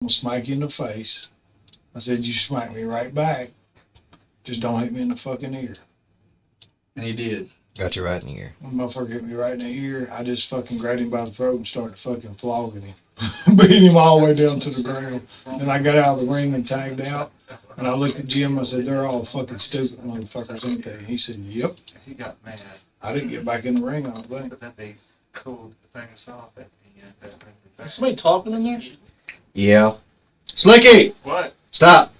gonna smack you in the face. I said, you smack me right back. Just don't hit me in the fucking ear. And he did. Got you right in the ear. One motherfucker hit me right in the ear. I just fucking grabbed him by the throat and started fucking flogging him. Beating him all the way down to the ground. Then I got out of the ring and tagged out. And I looked at Jim. I said, they're all fucking stupid motherfuckers, ain't they? He said, yep. He got mad. I didn't get back in the ring, I don't think. But then they cooled the things off at the end. Is somebody talking in there? Yeah. Slicky! What? Stop!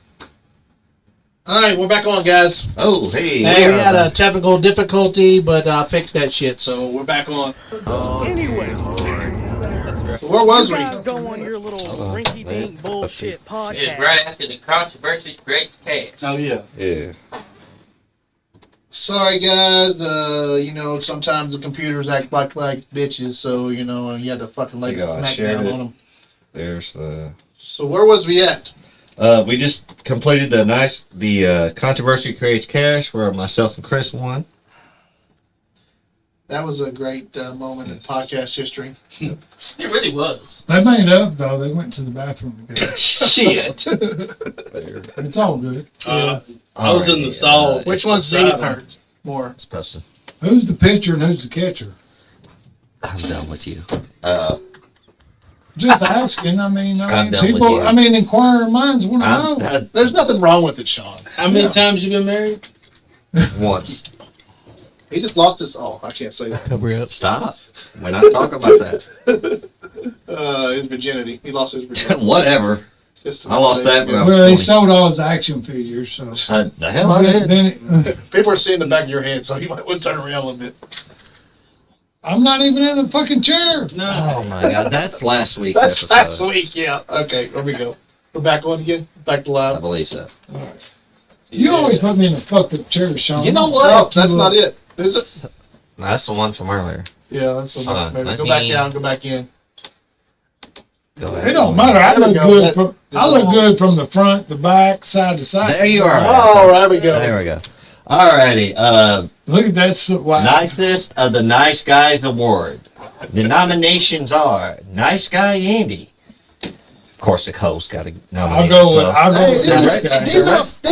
All right, we're back on, guys. Oh, hey. Hey, we had a technical difficulty, but I fixed that shit, so we're back on. Anyway, So where was you we? guys go on your little rinky-dink bullshit podcast. It's right after the controversy creates cash. Oh, yeah. Yeah. Sorry, guys. Sometimes the computers act like bitches, so, you had to fucking lay You the gotta smack share down it. on them. There's the... So where was we at? We just completed the controversy creates cash where myself and Chris won. That was a great moment in podcast history. It really was. They made up, though. They went to the bathroom together. Shit. It's all good. I was in the stall. Which one's knees hurt more? Supposed to. Who's the pitcher and who's the catcher? I'm done with you. Just asking. I'm done with people. you. Inquiring minds want to know. There's nothing wrong with it, Sean. How many times you been married? Once. He just lost his... Oh, I can't say that. Cover up. Stop. We're not talking about that. His virginity. He lost his virginity. Whatever. Just I lost that when I was Well, he 20. sold all his action figures, so. The hell I did. Then People are seeing the back of your head, so you might want to turn around a little bit. I'm not even in the fucking chair. No. Oh my God, that's last week's That's episode. last week, yeah. Okay, here we go. We're back on again? Back to I live? believe so. You always put me in the fucked up chair, Sean. You know No, what? that's not it. Is it? That's the one from earlier. Yeah, that's the Hold one. on, Maybe. let Go back me- down, go back in. Go ahead. It don't matter. I There we look go. good That- from. there's I a look whole- good from the front, the back, side to side. There you are. Oh, there we go. There we go. Alrighty. Look at that. Wow. Nicest of the Nice Guys Award. The nominations are Nice Guy Andy. Of course, the host got to nominate I'll go with. himself. I'll go Hey, with these, nice are, guy.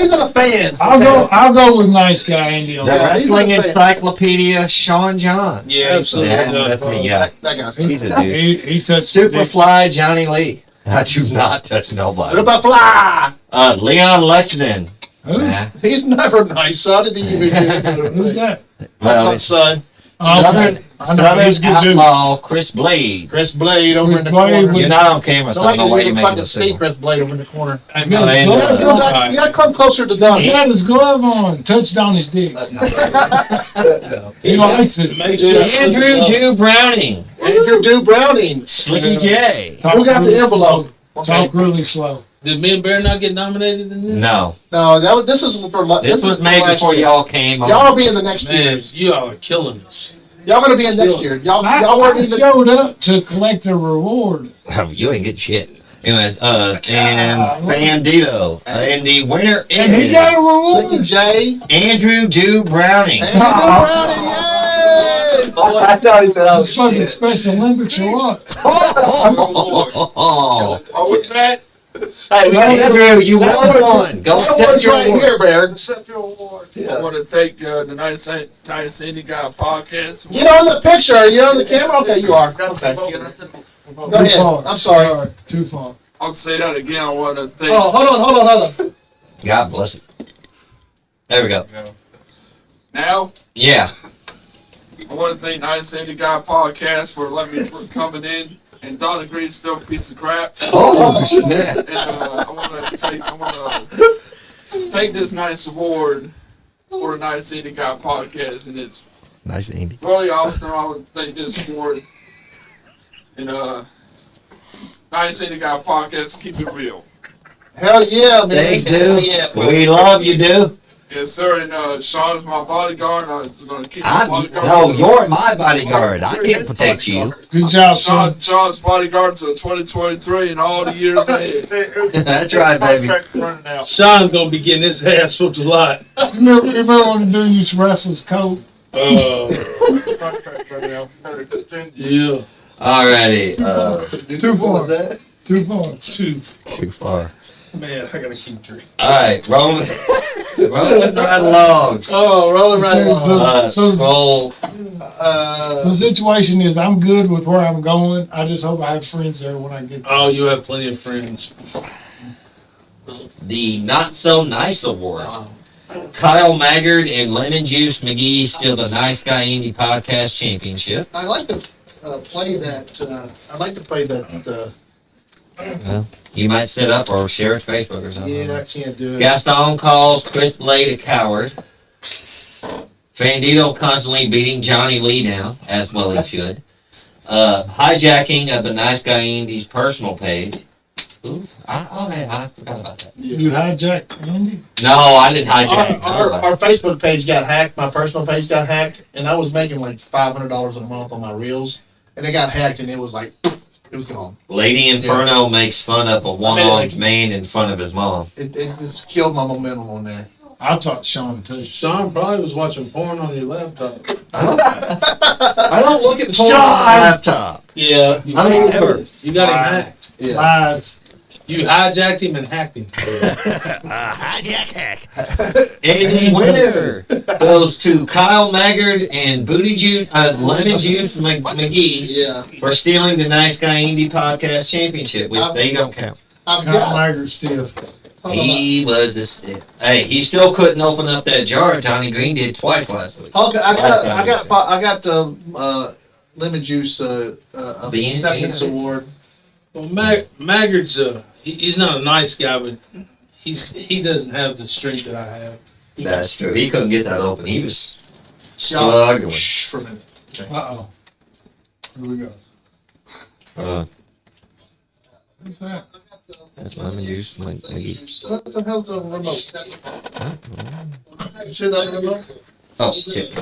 these are the fans. I'll okay? go. I'll go with nice guy Andy. The On Yeah, that. these are Wrestling the fans. Encyclopedia, Sean Johns. Yeah, That's me, yeah. That guy's He's a douche. He touched the dick. Superfly Johnny Lee. I do not touch nobody. Superfly. Leon Lexington. Who? Nah. He's never nice. How did he even get into it? Who's that? Well, That's it's son. Southern, I know, he's a good dude. Outlaw Chris Blade. Chris Blade over Chris in the Blade corner. was- You're not on camera, so I don't know why you you're can making fucking a see signal. Chris Blade over in the corner. I No, they You ain't gotta, doing come back, you gotta come closer to He Doug. had his glove on, touched on his dick. He likes it. Make sure Andrew Dew Browning. Andrew Dew Browning. Slicky J. Who got the really envelope? slow. Talk really slow. Did me and Bear not get nominated in this? No. No, this is for This was is made for last before year. y'all came on. Y'all will be in the next Man, year. you all are killing us. Y'all gonna be in next year. Y'all weren't I even. showed up to collect a reward. You ain't getting shit. Anyways, and Bandito. And the winner And he got a is Slicky reward. J. Andrew Dew Browning. Andrew Dew Browning. Yay! I thought he said I was Fucking shit. Special Olympics or what? Oh, Oh, what's that? Hey, Andrew, you won one. Go That accept one's your right award. here, Bear. I want to thank the NiceGuyAndy podcast. Get on the picture. Are you on the camera? Okay, you are. Okay. Go Too ahead. far. I'm sorry. Too far. I'll say that again. I want to thank. Oh, hold on. God bless it. There we go. Now, Yeah. I want to thank NiceGuyAndy podcast for letting me for coming in. And Don agreed, still a piece of crap. Oh, snap. And I want to take this nice award for the NiceGuyAndy podcast, and it's Nice, Andy. really awesome. I would thank this award. And NiceGuyAndy podcast, keep it real. Hell yeah, man. Thanks, dude. We love you, dude. Yes, sir. And Sean's my bodyguard. I'm going to keep my bodyguard. No, you're my bodyguard. I can't protect you. Good job, son. Sean's bodyguard to 2023 and all the years ahead. That's right, baby. Sean's gonna be getting his ass whooped a lot. Remember when the dude used to wrestle his coat? Yeah. Alrighty. Too far. Too far. Too far. Man, I gotta keep drinking. All right, rolling right along. Oh, rolling right along. Scroll. The situation is, I'm good with where I'm going. I just hope I have friends there when I get there. Oh, you have plenty of friends. The Not So Nice Award. Kyle Maggard and Lemon Juice McGee steal the Nice Guy Andy Podcast Championship. I like to play that. I like to play that. Well, you might set up or share it to Facebook or something. Yeah, I can't do it. Gaston calls Chris Blade a coward. Fandito constantly beating Johnny Lee down, as well he should. Hijacking of the Nice Guy Andy's personal page. Ooh, I forgot about that. You hijacked Andy? No, I didn't hijack. Our Facebook page got hacked. My personal page got hacked, and I was making like $500 a month on my reels, and it got hacked, and it was like, it was gone. Lady Inferno makes fun of a one-armed man in front of his mom. It just killed my momentum on there. I taught Sean too. Sean probably was watching porn on your laptop. I don't look at porn on my laptop. Yeah. I mean, ever. You got him hacked. Yeah. Lies. You hijacked him and hacked him. Hijack hack. And the winner goes to Kyle Maggard and Lemon Juice McGee Yeah. for stealing the Nice Guy Andy Podcast Championship, which they don't count. I've Kyle got. Maggard stiff. He was a stiff. Hey, he still couldn't open up that jar Johnny Green did twice last week. Okay, I got the lemon juice acceptance award. Well, Maggard's he's not a nice guy, but he doesn't have the strength that I have. That's true. He couldn't get that open. He was struggling. Shh for a minute. Okay. Uh-oh. Here we go. What's that? That's Lemon Juice McGee. What the hell's the remote? You see that remote? Oh, shit.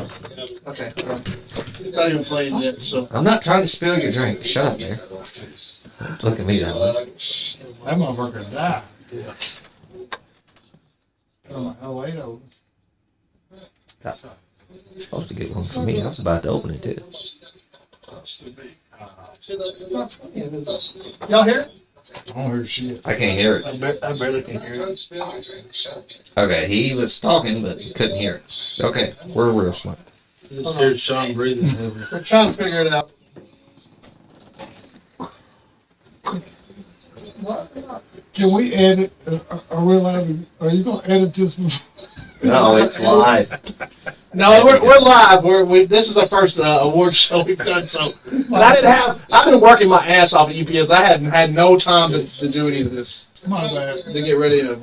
Okay. It's not even playing yet, so. I'm not trying to spill your drink. Shut up there. Don't look at me that way. That motherfucker died. Oh, LA. You're supposed to get one for me. I was about to open it too. It's not playing, is it? Y'all hear it? I don't hear shit. I can't hear it. I barely can hear it. Okay, he was talking, but couldn't hear it. Okay, we're real smart. I just heard Sean breathing heavy. We're trying to figure it out. Can we edit? Are we allowed to? Are you gonna edit this? No, it's live. No, we're live. This is the first award show we've done. So, but I've been working my ass off at UPS. I hadn't had no time to do any of this. My bad. To get ready to.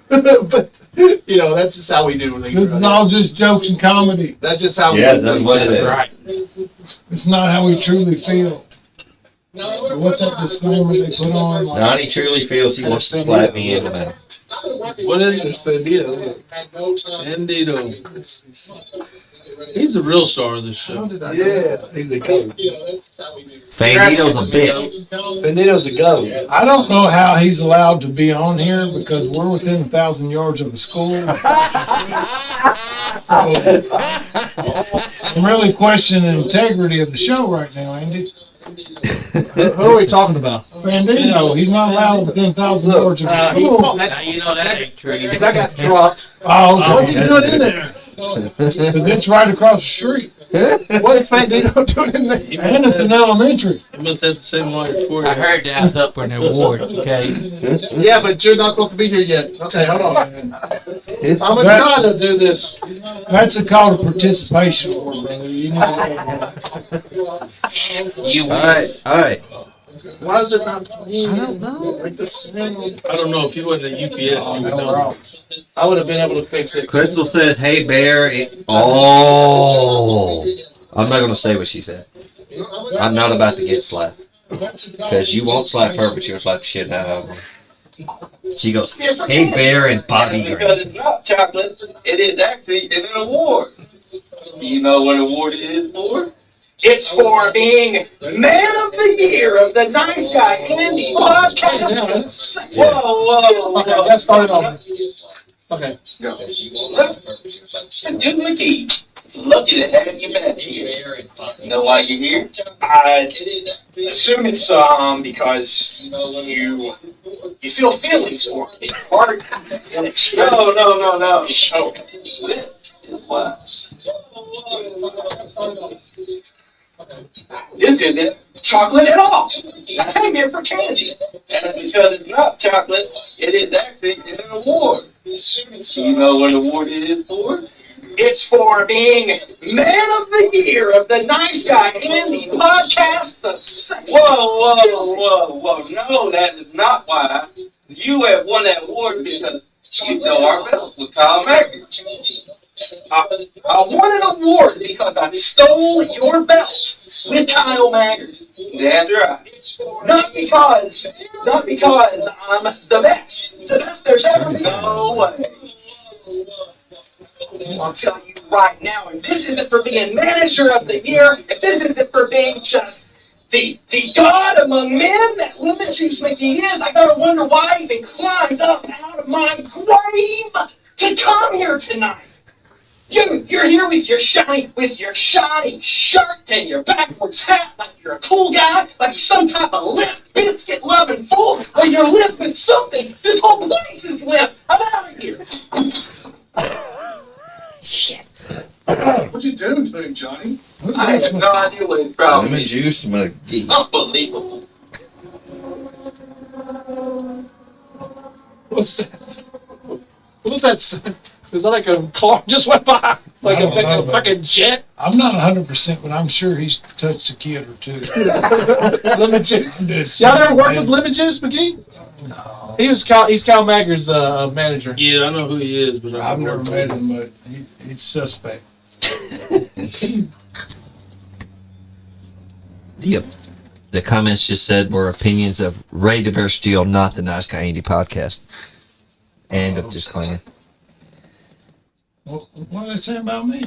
But that's just how we do things. This is all just jokes and comedy. That's just how we Yes, do that's things. what it is. Right. It's not how we truly feel. What's that disclaimer they put on? Like, Donnie truly feels he wants to slap me in the mouth. What is this? Bandito. Bandito. He's the real star of this show. Yeah, he's the goat. Fandito's a bitch. Benito's the goat. I don't know how he's allowed to be on here because we're within 1,000 yards of the school. So I'm really questioning the integrity of the show right now, Andy. Who are we talking about? Fandino, he's not allowed within 1,000 yards of the school. Now you know that ain't true. That got dropped. Oh, What's he doing in there? because it's right across the street. What is Fandino doing in there? And it's an elementary. He must have the same life for you. I heard that I was up for an award, okay? Yeah, but you're not supposed to be here yet. Okay, hold on. I'm gonna try to do this. That's called a participation award, brother. You need to You All right. Why is it not playing? I don't know. Like this. I don't know if you wasn't at UPS, you would know. I would have been able to fix it. Crystal says, "Hey Bear." Oh, I'm not gonna say what she said. I'm not about to get slapped because you won't slap her, but you'll slap the shit out of her. She goes, "Hey Bear and Bobby Because Green." it's not chocolate, it is actually an award. Do you know what award it is for? It's for being Man of the Year of the Nice Guy Andy podcast. Whoa. Okay, let's start it over. Okay, go. Just McKee, lucky to have you back here. You know why you're here? I assume it's because you feel feelings for me. Heart and it's no. Oh. This is why. This isn't chocolate at all. I came here for candy. That's because it's not chocolate. It is actually an award. You know what award it is for? It's for being Man of the Year of the Nice Guy Andy podcast. Whoa. No, that is not why. You have won that award because you stole our belt with Kyle Mackey. I won an award because I stole your belt with Kyle Maggard. That's right. Not because I'm the best there's ever been. No way. I'll tell you right now, if this isn't for being manager of the year, if this isn't for being just the god among men that Lemon Juice McGee is, I gotta wonder why I even climbed up out of my grave to come here tonight. You're here with your shiny shirt and your backwards hat, like you're a cool guy, like you're some type of Limp Biscuit loving fool, or you're limping something. This whole place is limp. I'm out of here. Shit. What you doing to him, Johnny? I have no idea what his problem Lemon is. juice McGee. Unbelievable. What's that? What's that? Is that like a car just went by? Like a fucking jet? I'm not 100%, but I'm sure he's touched a kid or two. Lemon Juice. Y'all ever worked with Lemon Juice McGee? No. He's Kyle Maggard's manager. Yeah, I know who he is, but I've never met him, but he's suspect. Yep. The comments just said were opinions of Ray the Bear Steele, not the Nice Guy Andy podcast. End of disclaimer. What did they say about me?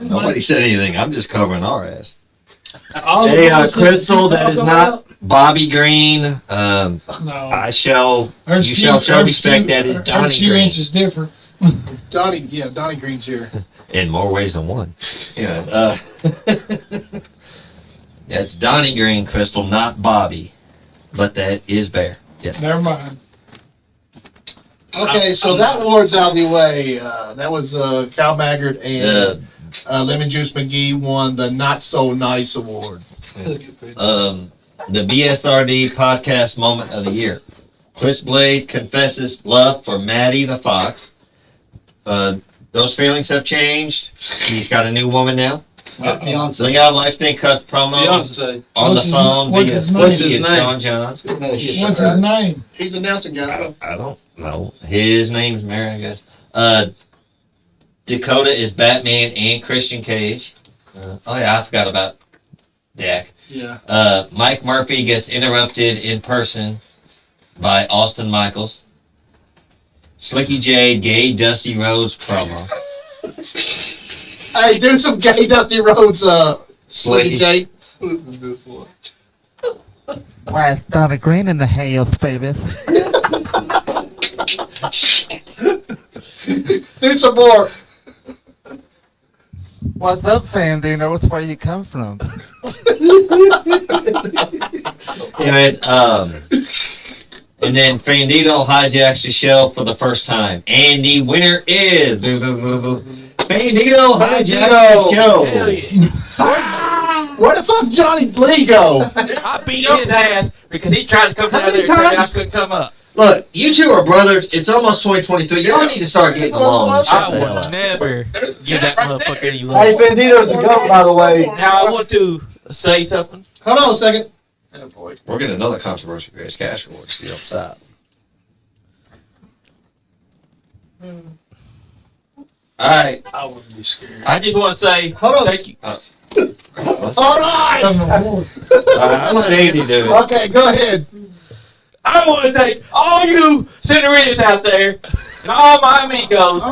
Nobody said anything. I'm just covering our ass. All the Hey, bullshit Crystal, you that talk is about? not Bobby Green. No. You shall show respect. That is Donnie There's a few Green. inches different. Donnie Green's here. In more ways than one. Yeah, it's Donnie Green, Crystal, not Bobby. But that is Bear. Yes. Never mind. Okay, so that award's out of the way. That was Kyle Maggard and Lemon Juice McGee won the Not So Nice award. The BSRD podcast moment of the year. Chris Blade confesses love for Maddie the Fox. Those feelings have changed. He's got a new woman now. Fiance. Leon Lexington cuts promos Beyonce. on What's the his- phone what's via his name? Slicky What's his and name? Sean Johns. What's his name? He's announcing guy. I don't know. His name's Mary, I guess. Dakota is Batman and Christian Cage. Oh yeah, I forgot about Dak. Yeah. Mike Murphy gets interrupted in person by Austin Michaels. Slicky J, gay Dusty Rhodes promo. Hey, do some gay Dusty Rhodes, Slicky J. Why, it's Donna Green in the house, baby. Do some more. What's up, fam? Do you know where you come from? Anyways, and then Fandito hijacks the show for the first time. And the winner is Fandito hijacks the show. Where the fuck Johnny Lee go? I beat his ass because he tried to come down there and I couldn't come up. Look, you two are brothers. It's almost 2023. Y'all need to start getting along. And shut I the hell will up. never give that motherfucker any Hey, love. Bandito's the goat, by the way. Now I want to say something. Hold on a second. We're getting another controversial Greatest Cash Award. You don't stop. All right. I wouldn't be scared. I just want to say Hold on. thank you. Hold on. All right, I'll let Andy do it. Okay, go ahead. I want to thank all you Cinderillas out there and all my amigos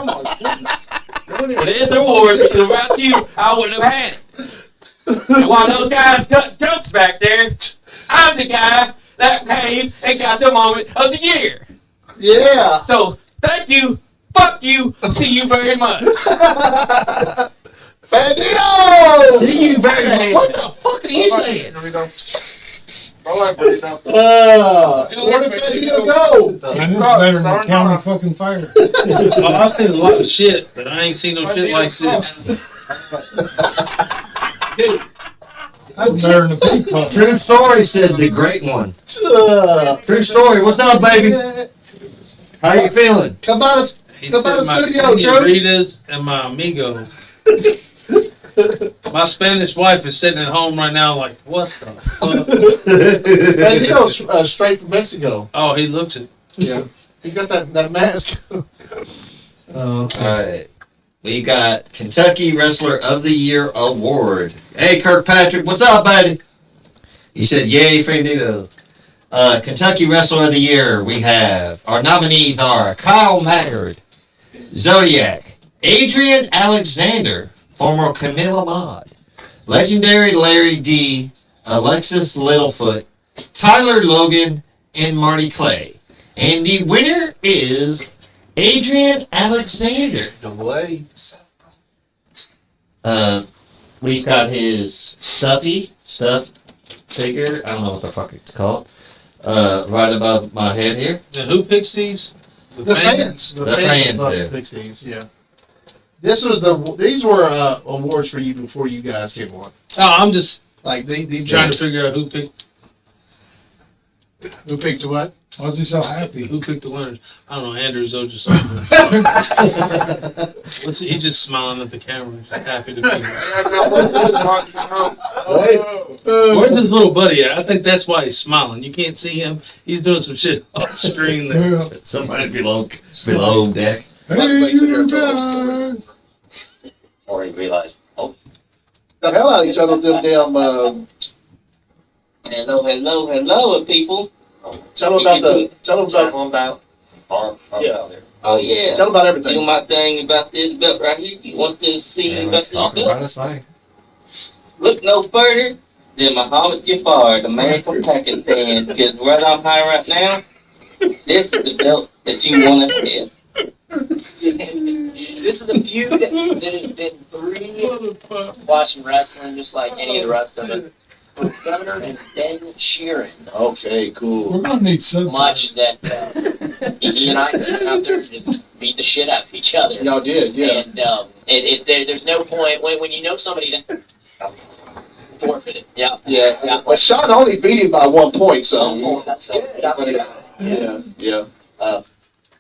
for this award because without you, I wouldn't have had it. And while those guys cut jokes back there, I'm the guy that came and got the moment of the year. Yeah. So thank you, fuck you, see you very much. Bandito! See you very much. What the fuck are you saying? Where did Fantino go? And it's better than the county fucking fair. Well, I've seen a lot of shit, but I ain't seen no shit like this. That's better than the pig fuck. True story, said the great one. True story. What's up, baby? How you feeling? Come by the He Come by said the my studio, Joe. Ritas and my amigo. My Spanish wife is sitting at home right now like, what the fuck? Fantino's straight from Mexico. Oh, he looks it. Yeah. He got that mask. All right. We got Kentucky Wrestler of the Year award. Hey, Kirkpatrick, what's up, buddy? He said, yay, Fandito. Kentucky Wrestler of the Year, we have, our nominees are Kyle Maggard, Zodiac, Adrian Alexander, former Camilla Mod, Legendary Larry D, Alexis Littlefoot, Tyler Logan, and Marty Clay. And the winner is Adrian Alexander. We've got his stuff figure. I don't know what the fuck it's called. Right above my head here. And who picks these? The fans. The fans do. Fix these, yeah. These were awards for you before you guys came on. Oh, I'm just Like they trying to figure out who picked what? Why is he so happy? who picked the winners. I don't know. Andrew's just he's just smiling at the camera, just happy to be here. Where's his little buddy at? I think that's why he's smiling. You can't see him. He's doing some shit off screen there. Somebody below deck. Hey, you guys. Or he realized, oh, The hell out of each other with them damn. hello, people. Tell them about Yeah. Oh, yeah. Tell them about Do everything. my thing about this belt right here. You want to see about this Talking belt? about his thing. Look no further than Muhammad Jafar, the man from Pakistan. Because where I'm high right now, this is the belt that you want to have. This is a feud that has been three watching wrestling, just like any of the rest of us. Governor and Ben Sheeran. Okay, cool. We're gonna need some. Much that he and I went out there to beat the shit out of each other. Y'all did, yeah. And there's no point when you know somebody that forfeited. Yeah. But Sean only beat him by 1 point, so. Oh, that's Yeah.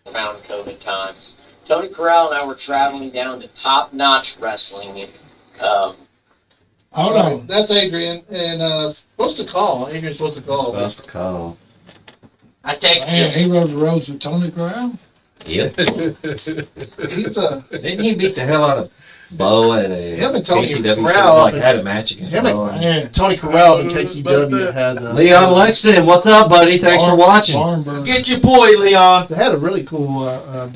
around COVID times. Tony Corral and I were traveling down to Top Notch Wrestling. Hold on. That's Adrian, and supposed to call. Adrian's supposed to call. Supposed to call. I text Man, you. he rode the roads with Tony Corral. Yep. He's Didn't he beat the hell out of Bo at a Him and Tony KCW show? Corral Like had a match against him Bo. Man, Tony Corral and KCW had. Leon Lexington, what's up, buddy? Thanks for watching. Barn burner. Get your boy, Leon. They had a really cool no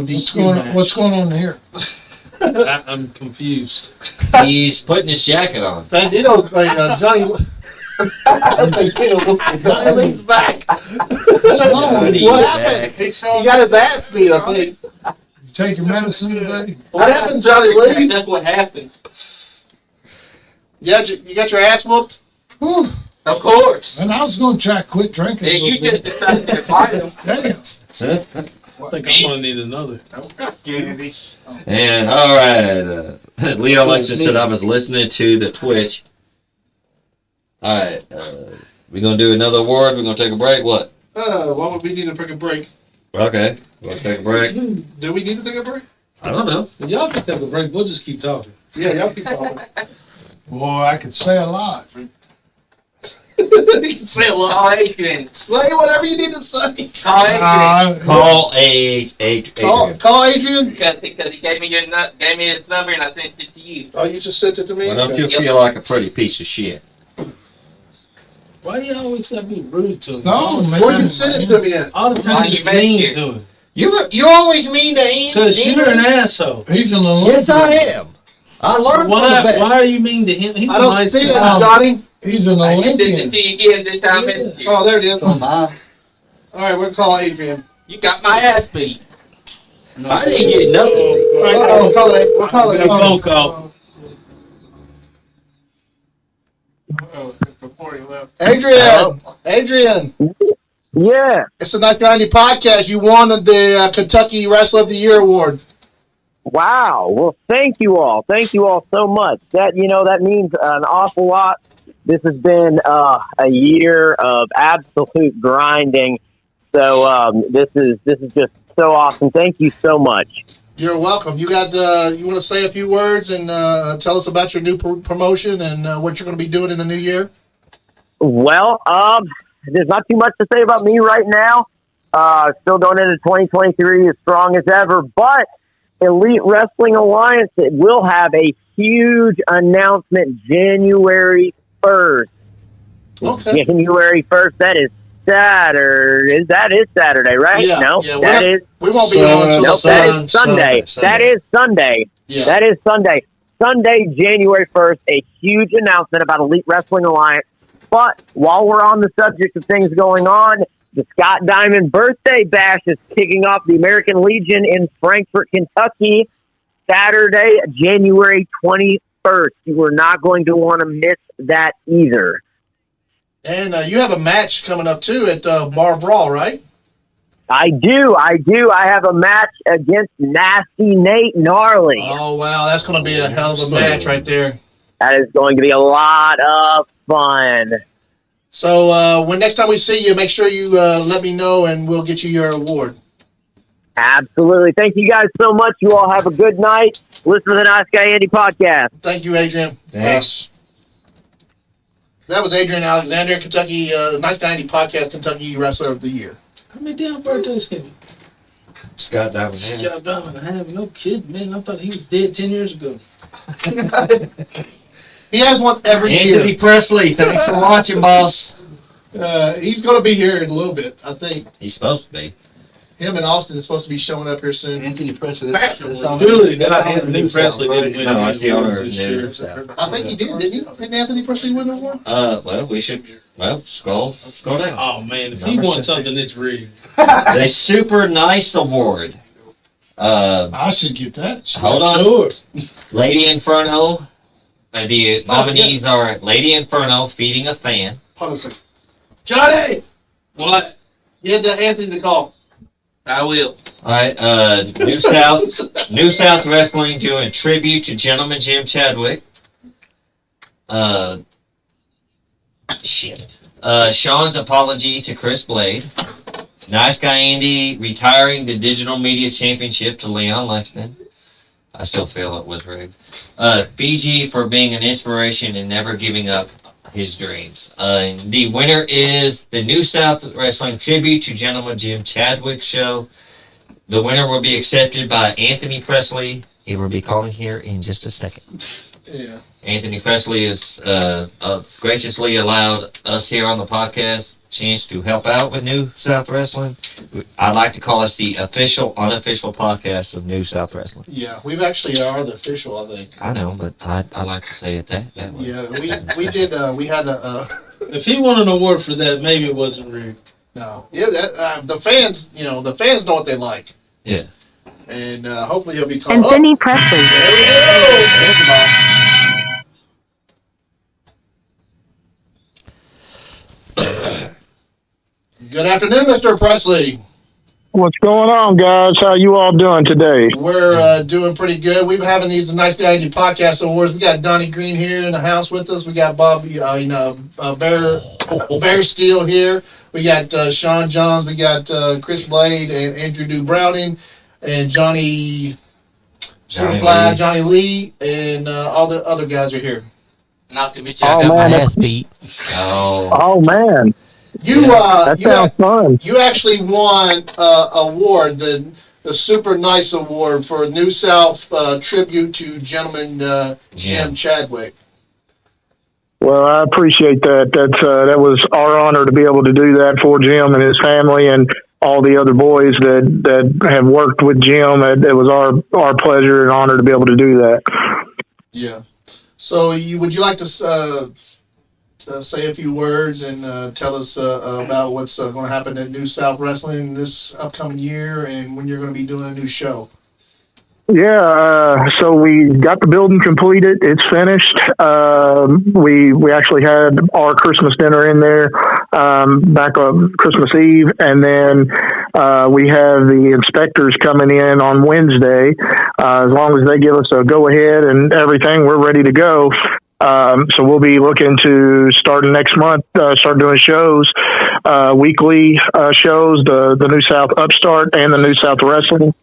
DQ match. What's going on here? I'm confused. He's putting his jacket on. Bandito's Johnny. Johnny Lee's back. Johnny What back. happened? He got his ass beat, I think. You take your medicine today? What happened, Johnny Lee? That's what happened. You got your ass whooped? Whew. Of course. And I was gonna try to quit drinking. Hey, a you little just bit. decided to fight him. Damn. I think I'm gonna need another. And all right, Leon Lexington said I was listening to the Twitch. All right, we gonna do another award. We're gonna take a break. What? Why would we need to take a break? Okay, we're gonna take a break. Do we need to take a break? I don't know. If y'all can take a break, we'll just keep talking. Yeah, y'all keep talking. Boy, I could say a lot. You can say a lot. Call Adrian. Say whatever you need to say. Call Adrian. Call Adrian. Call Adrian. Because he gave me gave me his number and I sent it to you. Oh, you just sent it to me? Well, don't you feel like a pretty piece of shit? Why you always gotta be rude to him? So, man. Where'd you send it to me at? All the time you you made mean it. to him. You're always mean to Ian. Because you're an asshole. He's an Olympian. Yes, I am. I learned from the Why best. are you mean to him? He's I don't nice see it, guy. Johnny. He's an I sent it Olympian. to you again this time. Message you. Oh, there it is. All Bye. right, we'll call Adrian. You got my ass beat. I didn't get nothing. All right, we'll call it. We'll call it. Phone call. Oh, before he left. Adrian. Yeah. It's the Nice Guy Andy podcast. You won the Kentucky Wrestler of the Year award. Wow. Well, thank you all. Thank you all so much. That means an awful lot. This has been a year of absolute grinding. So this is just so awesome. Thank you so much. You're welcome. You got you want to say a few words and tell us about your new promotion and what you're going to be doing in the new year? Well, there's not too much to say about me right now. Still going into 2023 as strong as ever, but Elite Wrestling Alliance, it will have a huge announcement January 1st. Okay. January 1st, that is Saturday. That is Saturday, right? Yeah, no, yeah, that is. We won't be on until Nope, that is Sunday. That is Sunday. Yeah. That is Sunday. Sunday, January 1st, a huge announcement about Elite Wrestling Alliance. But while we're on the subject of things going on, the Scott Diamond Birthday Bash is kicking off the American Legion in Frankfort, Kentucky, Saturday, January 21st. You are not going to want to miss that either. And you have a match coming up, too, at Bar Brawl, right? I do. I have a match against Nasty Nate Gnarly. Oh, wow. That's going to be a hell of a match right there. That is going to be a lot of fun. So when next time we see you, make sure you let me know, and we'll get you your award. Absolutely. Thank you guys so much. You all have a good night. Listen to the Nice Guy Andy podcast. Thank you, Adrian. Thanks. That was Adrian Alexander, Kentucky Nice Guy Andy podcast, Kentucky Wrestler of the Year. How many damn birthdays can you? Scott Diamond. Scott Diamond. I have no kid, man. I thought he was dead 10 years ago. He has one every year. Anthony Presley, thanks for watching, boss. He's going to be here in a little bit, I think. He's supposed to be. Him and Austin is supposed to be showing up here soon. Anthony Presley. Really, Anthony Presley didn't win. No, it's the owner of this New year. South. I think he did, didn't he? Didn't Anthony Presley win the award? Well, we should. Well, scroll down. Oh, man. If he Number won 60. something, it's rigged. The Super Nice Award. I should get that. Hold on. Sure. Lady Inferno. The nominees are Lady Inferno, Feeding a Fan. Hold on a second. Johnny! What? Get Anthony to call. I will. All right, New South Wrestling doing tribute to Gentleman Jim Chadwick. Sean's apology to Chris Blade. Nice Guy Andy retiring the Digital Media Championship to Leon Lexington. I still feel it was rigged. Fiji for being an inspiration and never giving up his dreams. The winner is the New South Wrestling Tribute to Gentleman Jim Chadwick show. The winner will be accepted by Anthony Presley. He will be calling here in just a second. Yeah. Anthony Presley has graciously allowed us here on the podcast chance to help out with New South Wrestling. I like to call us the official, unofficial podcast of New South Wrestling. Yeah, we've actually are the official, I think. I know, but I like to say it that way. Yeah, we did. We had a. If he won an award for that, maybe it wasn't rigged. No, yeah, the fans. The fans know what they like. Yeah. And hopefully he'll be called. Anthony Presley. There we go. There's the ball. Good afternoon, Mr. Presley. What's going on, guys? How you all doing today? We're doing pretty good. We've been having these Nice Guy Andy podcast awards. We got Donnie Green here in the house with us. We got Bobby, Bear Steele here. We got Sean Johns. We got Chris Blade and Andrew Dew Browning and Johnny Superfly, Johnny Lee, and all the other guys are here. Not to mention I got my ass beat. Oh man. That sounds fun. You actually won award, the Super Nice Award for New South tribute to Gentleman Jim Chadwick. Well, I appreciate that. That was our honor to be able to do that for Jim and his family and all the other boys that have worked with Jim. It was our pleasure and honor to be able to do that. Yeah. So would you like to say a few words and tell us about what's going to happen at New South Wrestling this upcoming year and when you're going to be doing a new show? So we got the building completed. It's finished. We actually had our Christmas dinner in there back on Christmas Eve, and then we have the inspectors coming in on Wednesday. As long as they give us a go ahead and everything, we're ready to go. So we'll be looking to starting next month, start doing shows, weekly shows, the New South Upstart and the New South Wrestling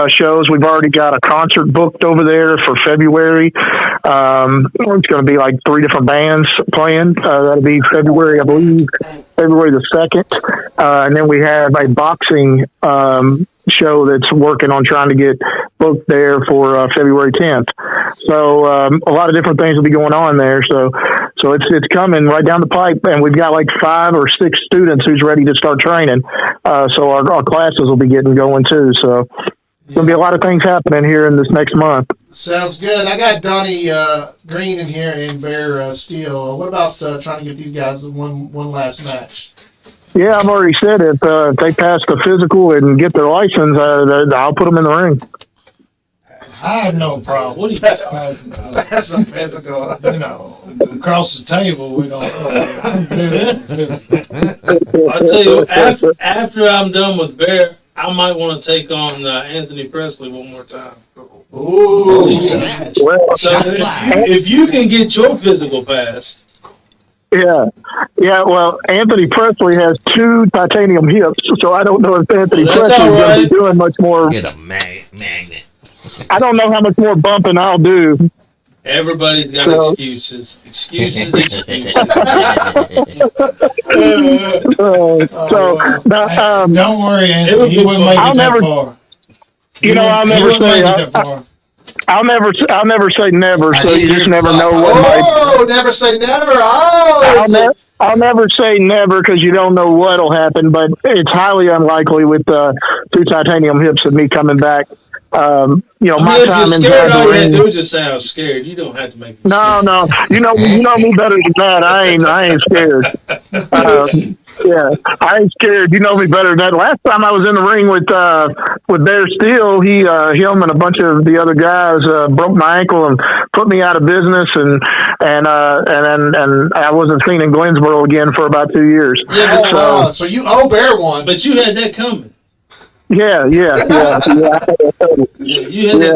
shows. We've already got a concert booked over there for February. It's going to be like 3 different bands playing. That'll be February, I believe, February the 2nd. And then we have a boxing show that's working on trying to get booked there for February 10th. So a lot of different things will be going on there. So it's coming right down the pipe, and we've got like 5 or 6 students who's ready to start training. So our classes will be getting going too. So there's going to be a lot of things happening here in this next month. Sounds good. I got Donnie Green in here and Bear Steele. What about trying to get these guys one last match? Yeah, I've already said if they pass the physical and get their license, I'll put them in the ring. I have no problem. What do you passing the physical? You know, across the table, we don't. I'll tell you, after I'm done with Bear, I might want to take on Anthony Presley one more time. Ooh. So if you can get your physical passed. Yeah. Well, Anthony Presley has 2 titanium hips, so I don't know if Anthony Presley's going to be doing much more. Get a magnet. I don't know how much more bumping I'll do. Everybody's got excuses. Excuses. Don't worry, Anthony. He wouldn't make it that far. I'll never say never. So you just never know what might. Never say never. Oh, I'll never say never because you don't know what'll happen. But it's highly unlikely with 2 titanium hips and me coming back. My time inside the ring. Do just say I was scared. You don't have to make. No. You know me better than that. I ain't scared. I ain't scared. You know me better than that. Last time I was in the ring with Bear Steele, him and a bunch of the other guys broke my ankle and put me out of business, and I wasn't seen in Glensboro again for about 2 years. Yeah, so you owe Bear one, but you had that coming. Yeah. You had that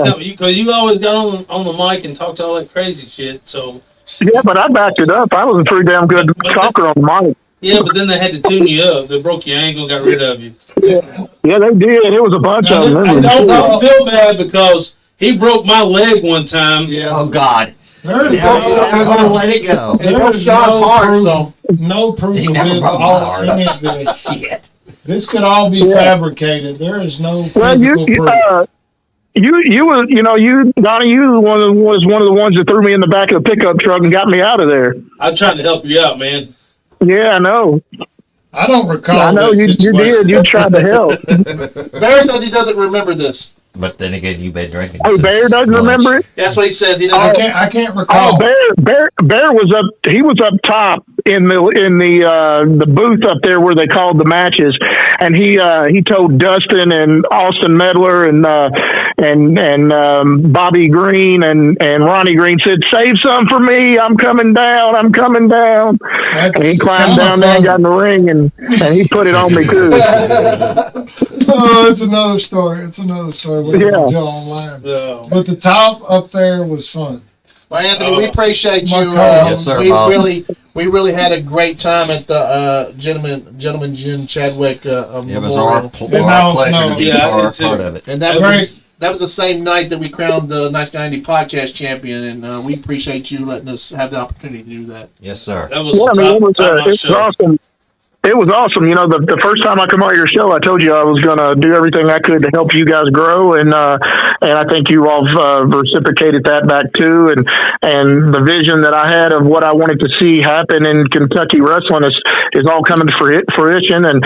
coming because you always got on the mic and talked all that crazy shit. So yeah, but I backed it up. I was a pretty damn good talker on the mic. Yeah, but then they had to tune you up. They broke your ankle, got rid of you. Yeah, they did. It was a bunch of them. I don't feel bad because he broke my leg one time. Yeah. Oh God. I'm gonna let it go. And it broke Sean's heart. So no proof He of never this. broke my All heart. any of this. Shit. This could all be fabricated. There is no Well, physical proof. Donnie, was one of the ones that threw me in the back of the pickup truck and got me out of there. I'm trying to help you out, man. Yeah, I know. I don't recall. I know you did. You tried to help. Bear says he doesn't remember this. But then again, you've been drinking. Oh, Bear doesn't remember it? That's what he says. He doesn't. I can't recall. Oh, Bear was up. He was up top in the booth up there where they called the matches, and he told Dustin and Austin Medler and Bobby Green and Ronnie Green, said, "Save some for me. I'm coming down. And he climbed down there and got in the ring, and he put it on me too. Oh, it's another story. We can tell online. Yeah. But the top up there was fun. Well, Anthony, we appreciate you. Yes, sir, boss. We really had a great time at the Gentleman Jim Chadwick It Memorial. was our pleasure to be part of it. And that was the same night that we crowned the Nice Guy Andy podcast champion, and we appreciate you letting us have the opportunity to do that. Yes, sir. That was It was awesome. It was awesome. You know, the first time I come on your show, I told you I was going to do everything I could to help you guys grow, and I think you all reciprocated that back too. And the vision that I had of what I wanted to see happen in Kentucky wrestling is all coming to fruition, and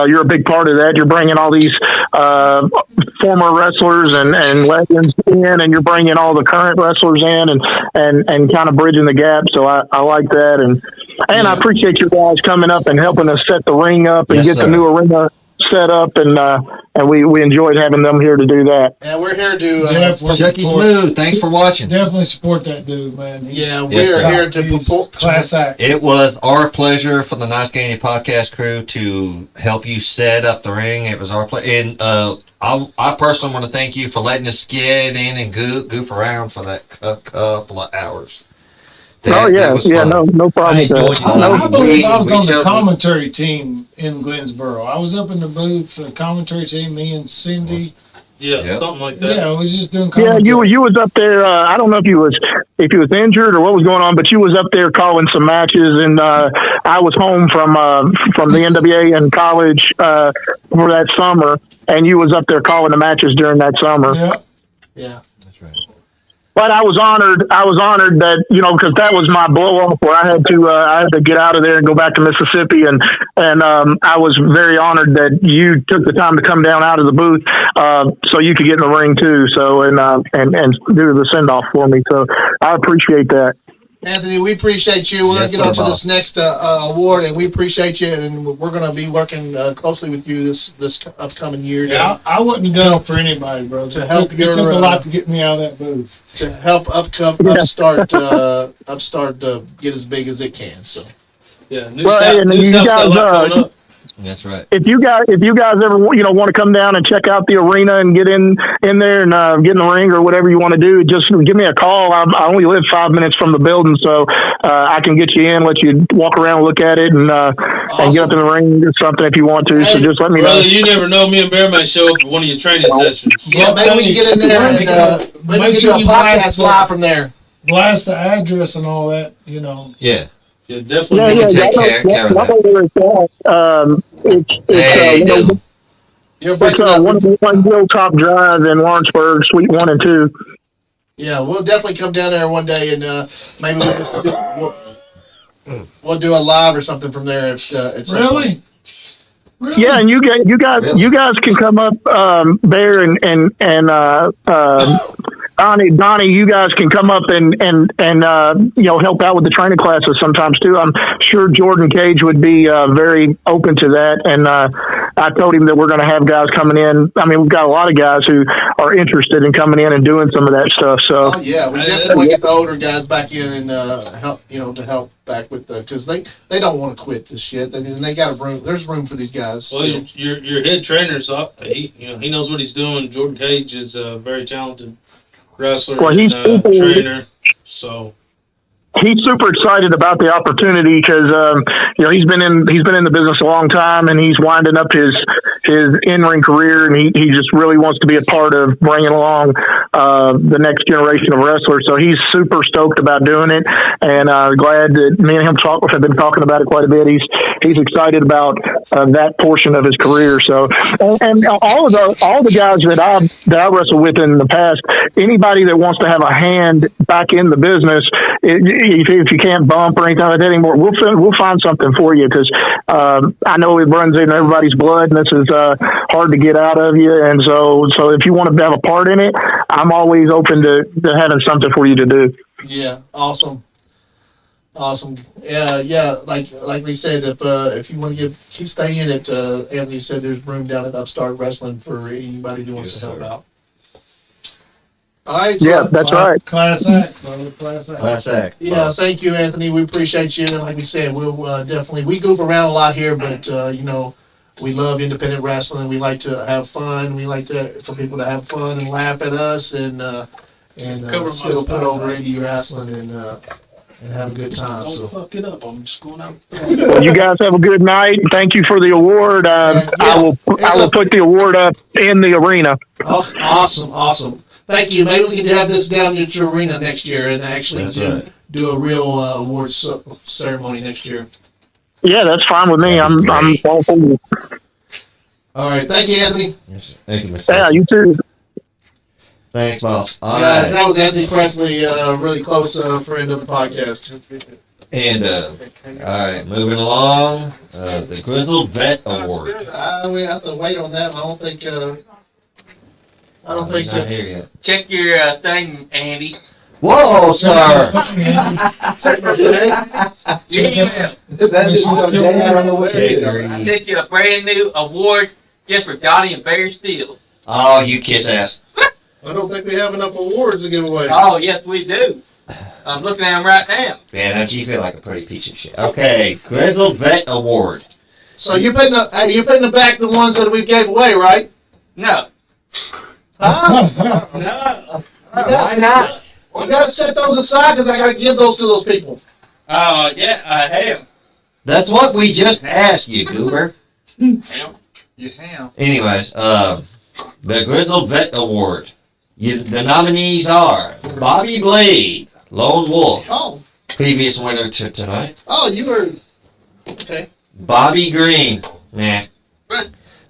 you're a big part of that. You're bringing all these former wrestlers and legends in, and you're bringing all the current wrestlers in, and kind of bridging the gap. So I like that, and I appreciate you guys coming up and helping us set the ring up and Yes, get sir. the new arena set up, and and we enjoyed having them here to do that. And we're here to Chucky Smooth, thanks for watching. Definitely support that dude, man. We're here to class act. It was our pleasure for the Nice Guy Andy podcast crew to help you set up the ring. It was our pleasure. And I personally want to thank you for letting us get in and goof around for that couple of hours. No problem. I believe I was on the commentary team in Glensboro. I was up in the booth, the commentary team, me and Cindy. Yeah, something like that. Yeah, I was just doing Yeah, commentary. you was up there. I don't know if you was injured or what was going on, but you was up there calling some matches, and I was home from the NWA in college for that summer, and you was up there calling the matches during that summer. Yeah. But I was honored that, because that was my blow off where I had to get out of there and go back to Mississippi. And I was very honored that you took the time to come down out of the booth, so you could get in the ring too. So, and do the send off for me. So I appreciate that. Anthony, we appreciate you. We're going to get on to this next award, and we appreciate you, and we're going to be working closely with you this upcoming year. Yeah, I wouldn't have done it for anybody, bro. To help it took a lot to get me out of that booth. To help Upstart get as big as it can. So, yeah, That's right. If you guys ever want to come down and check out the arena and get in there and get in the ring or whatever you want to do, just give me a call. I only live 5 minutes from the building, so I can get you in, let you walk around, look at it, and get up in the ring or something if you want to. So just let me know. Brother, you never know. Me and Bear might show up for one of your training sessions. Yeah, maybe we can get in there and maybe we can do a podcast live from there. Blast the address and all that, Yeah. Yeah, definitely. We can take care of that. It's 101 Hilltop Drive in Lawrenceburg, Suite 1 and 2. Yeah, we'll definitely come down there one day and maybe we'll do a live or something from there. At some point. Really? Yeah, and you guys can come up there and Donnie, you guys can come up and help out with the training classes sometimes too. I'm sure Jordan Cage would be very open to that, and I told him that we're going to have guys coming in. I mean, we've got a lot of guys who are interested in coming in and doing some of that stuff. So we definitely want to get the older guys back in and help to help back with because they don't want to quit this shit. They got room. There's room for these guys. Well, your head trainer, so he knows what he's doing. Jordan Cage is a very talented wrestler and trainer, so he's super excited about the opportunity because he's been in the business a long time and he's winding up his in-ring career, and he just really wants to be a part of bringing along the next generation of wrestlers. So he's super stoked about doing it, and glad that me and him have been talking about it quite a bit. He's excited about that portion of his career. So and all the guys that I wrestled with in the past, anybody that wants to have a hand back in the business, if you can't bump or anything like that anymore, we'll find something for you because I know it runs in everybody's blood, and this is hard to get out of you. And so if you want to have a part in it, I'm always open to having something for you to do. Yeah, awesome. Yeah. Like we said, if you want to keep staying in it, Anthony said there's room down at Upstart Wrestling for anybody who wants to help out. All right. Yeah, that's right. Class act, brother. Class act. Yeah, thank you, Anthony. We appreciate you. And like we said, we'll definitely we goof around a lot here, but we love independent wrestling. We like to have fun. We like for people to have fun and laugh at us and still put over indie wrestling and have a good time. Don't fuck it up. I'm just going out. Well, you guys have a good night. Thank you for the award. I will put the award up in the arena. Oh, awesome. Thank you. Maybe we can have this down at your arena next year and actually do a real awards ceremony next year. Yeah, that's fine with me. I'm all for you. All right. Thank you, Anthony. Yes, thank you, Mr. Yeah, you too. Thanks, boss. All Guys, right. that was Anthony Presley, a really close friend of the podcast. And all right, moving along, the Grizzled Vet Award. We have to wait on that. I don't think. He's not here yet. Check your thing, Andy. Whoa, sir! Email. I sent you a brand new award Just for Johnny and Bear Steele. Oh, you kiss ass. I don't think we have enough awards to give away. Oh, yes, we do. I'm looking at them right now. Man, don't you feel like a pretty piece of shit? Okay, Grizzled Vet Award. So you're putting back the ones that we gave away, right? No. No. Why not? We gotta set those aside because I gotta give those to those people. Oh, yeah, I have. That's what we just asked you, Goober. You ham. Anyways, the Grizzled Vet Award. The nominees are Bobby Blade, Lone Wolf, Oh. previous winner to tonight. Oh, you were okay. Bobby Green, nah.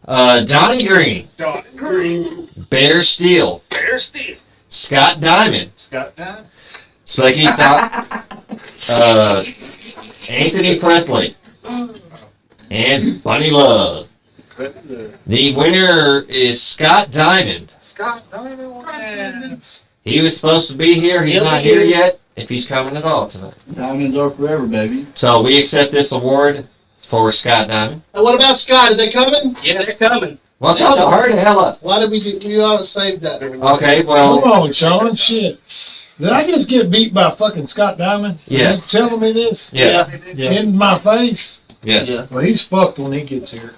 Donnie Green, Green. Bear Steele, Bear Steele. Scott Diamond, Scott Diamond. Slicky Stop, Anthony Presley, and Bunny Love. The winner is Scott Diamond. Scott Diamond. He was supposed to be here. He's not here yet. If he's coming at all tonight. Diamonds are forever, baby. So we accept this award for Scott Diamond. And what about Scott? Are they coming? Yeah, they're coming. Well, tell them to hurry the hell up. Why did we ought to save that? Okay, well. Come on, Sean. Shit. Did I just get beat by fucking Scott Diamond? Yes. You telling me this? Yes. Yeah. In my face? Yes. Well, he's fucked when he gets here.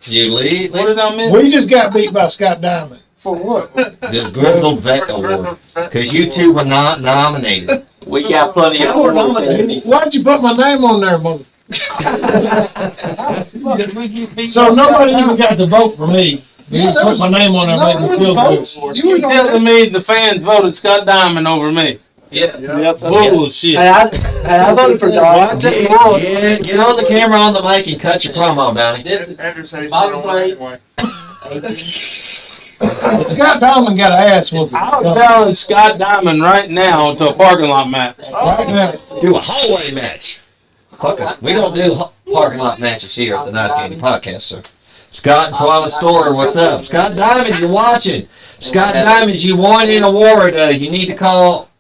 You leave? What did I miss? We just got beat by Scott Diamond. For what? The Grizzled Vet Award. Because you two were not nominated. We got plenty of We're awards. nominated. Why'd you put my name on there, mother? So nobody even got to vote for me. You just put my name on there, make me feel good. You were telling me the fans voted Scott Diamond over me. Yeah. Bullshit. Hey, I voted for Don. Get on the camera, on the mic, and cut your promo, Donnie. This is Andrew says Bobby Blade. anyway. Scott Diamond got an ass whooping. I'll challenge Scott Diamond right now to a parking lot match. Right now. Do a hallway match. Fuck it. We don't do parking lot matches here at the Nice Candy Podcast, sir. Scott and Twyla Storer, what's up? Scott Diamond, you're watching. Scott Diamond, you won an award. You need to call.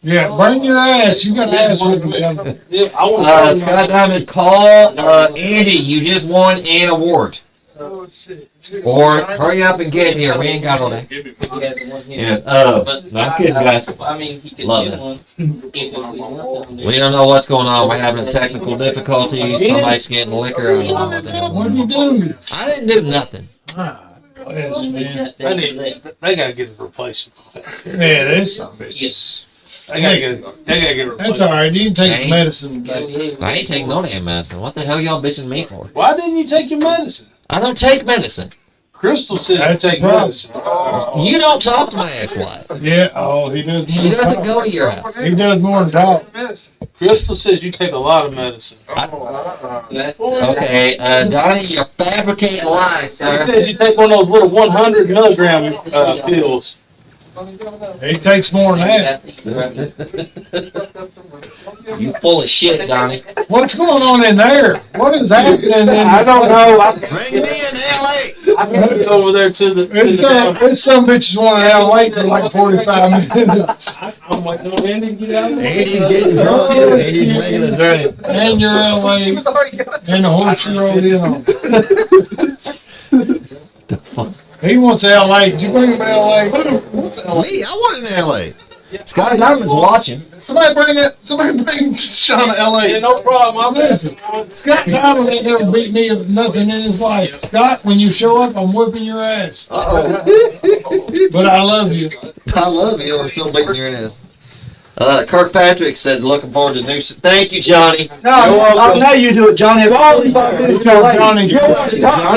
Yeah, bring your ass. You got an ass whooping coming. Yeah, I want Scott Diamond, call Andy. You just won an award. Oh, shit. Or hurry up and get here. We ain't got all day. Yes. No, I'm kidding, guys. I mean, he could Love get it. one. We don't know what's going on. We're having technical difficulties. Somebody's getting liquor. I don't know what the hell. What'd you do? I didn't do nothing. Bless, man. they gotta get a replacement. Yeah, that's some bitch. They gotta get a replacement. That's all right. You can take the medicine today. I ain't taking no damn medicine. What the hell y'all bitching me for? Why didn't you take your medicine? I don't take medicine. Crystal said That's you the take problem. medicine. You don't talk to my ex-wife. Yeah, oh, he does more She than doesn't talk. go to your house. He does more than talk. Crystal says you take a lot of medicine. Okay, Donnie, you're fabricating lies, She sir. says you take one of those little 100 milligram pills. He takes more than that. You full of shit, Donnie. What's going on in there? What is happening in there? I don't know. Bring me in LA. I can't get over there to the. It's some bitches want to wait for like 45 minutes. I'm like, no, Andy, get out of there. Andy's getting drunk. Andy's making a drink. And you're LA. And the horse you rode in on. The fuck? He wants LA. Did you bring him to LA? Me? I want in LA. Scott Diamond's watching. Somebody bring Sean to LA. Yeah, no problem. I'm Listen, Scott Diamond ain't never beat me with nothing in his life. Scott, when you show up, I'm whipping your ass. But I love you. I love you. I'm still beating your ass. Kirkpatrick says, looking forward to new. Thank you, Johnny. No, I know you do it, Johnny. Johnny, Johnny,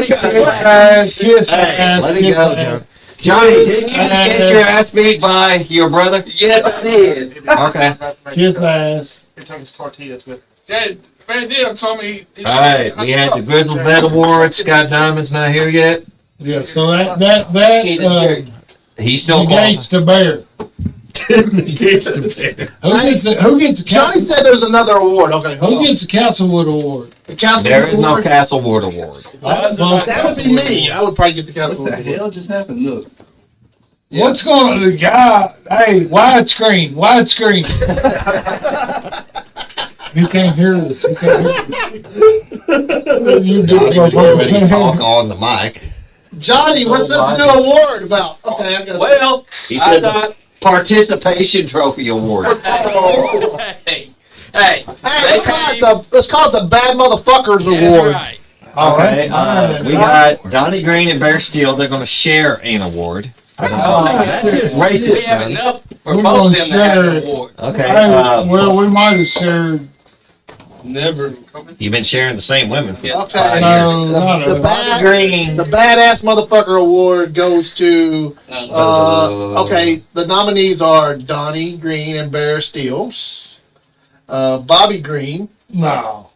kiss hey, ass, let it kiss go, ass. John. Johnny, didn't you just get your ass beat by your brother? Yes, I did. Okay. Kiss ass. He took his tortillas with. Yeah, Van Dam told me. All right, we had the Grizzled Vet Award. Scott Diamond's not here yet. Yeah, so that He's still negates the bear. Negates the bear. Who gets the Johnny said there's another award. Okay, hold Who on. gets the Castlewood Award? The Castlewood There is no Award? Castlewood Award. That would be me. I would probably get the Castlewood What the Award. hell just happened? Look. What's going on? The guy, hey, widescreen. You can't hear this. You can't hear this. You Johnny was getting ready to talk on the mic. Johnny, what's this new award about? Okay, I guess. Well, He I said the thought, participation trophy award. hey, Hey, let's call it the Bad Motherfuckers Award. right. Okay, we got Donnie Green and Bear Steele. They're going to share an award. That's just We racist, have Johnny. enough for We're both gonna of them to have share an it. award. Okay, Hey, well, we might have shared. Never. you've been sharing the same women for Yes. 5 years. No, not The a- Donnie Green. The Badass Motherfucker Award goes to. Okay, the nominees are Donnie Green and Bear Steele, Bobby Green, No.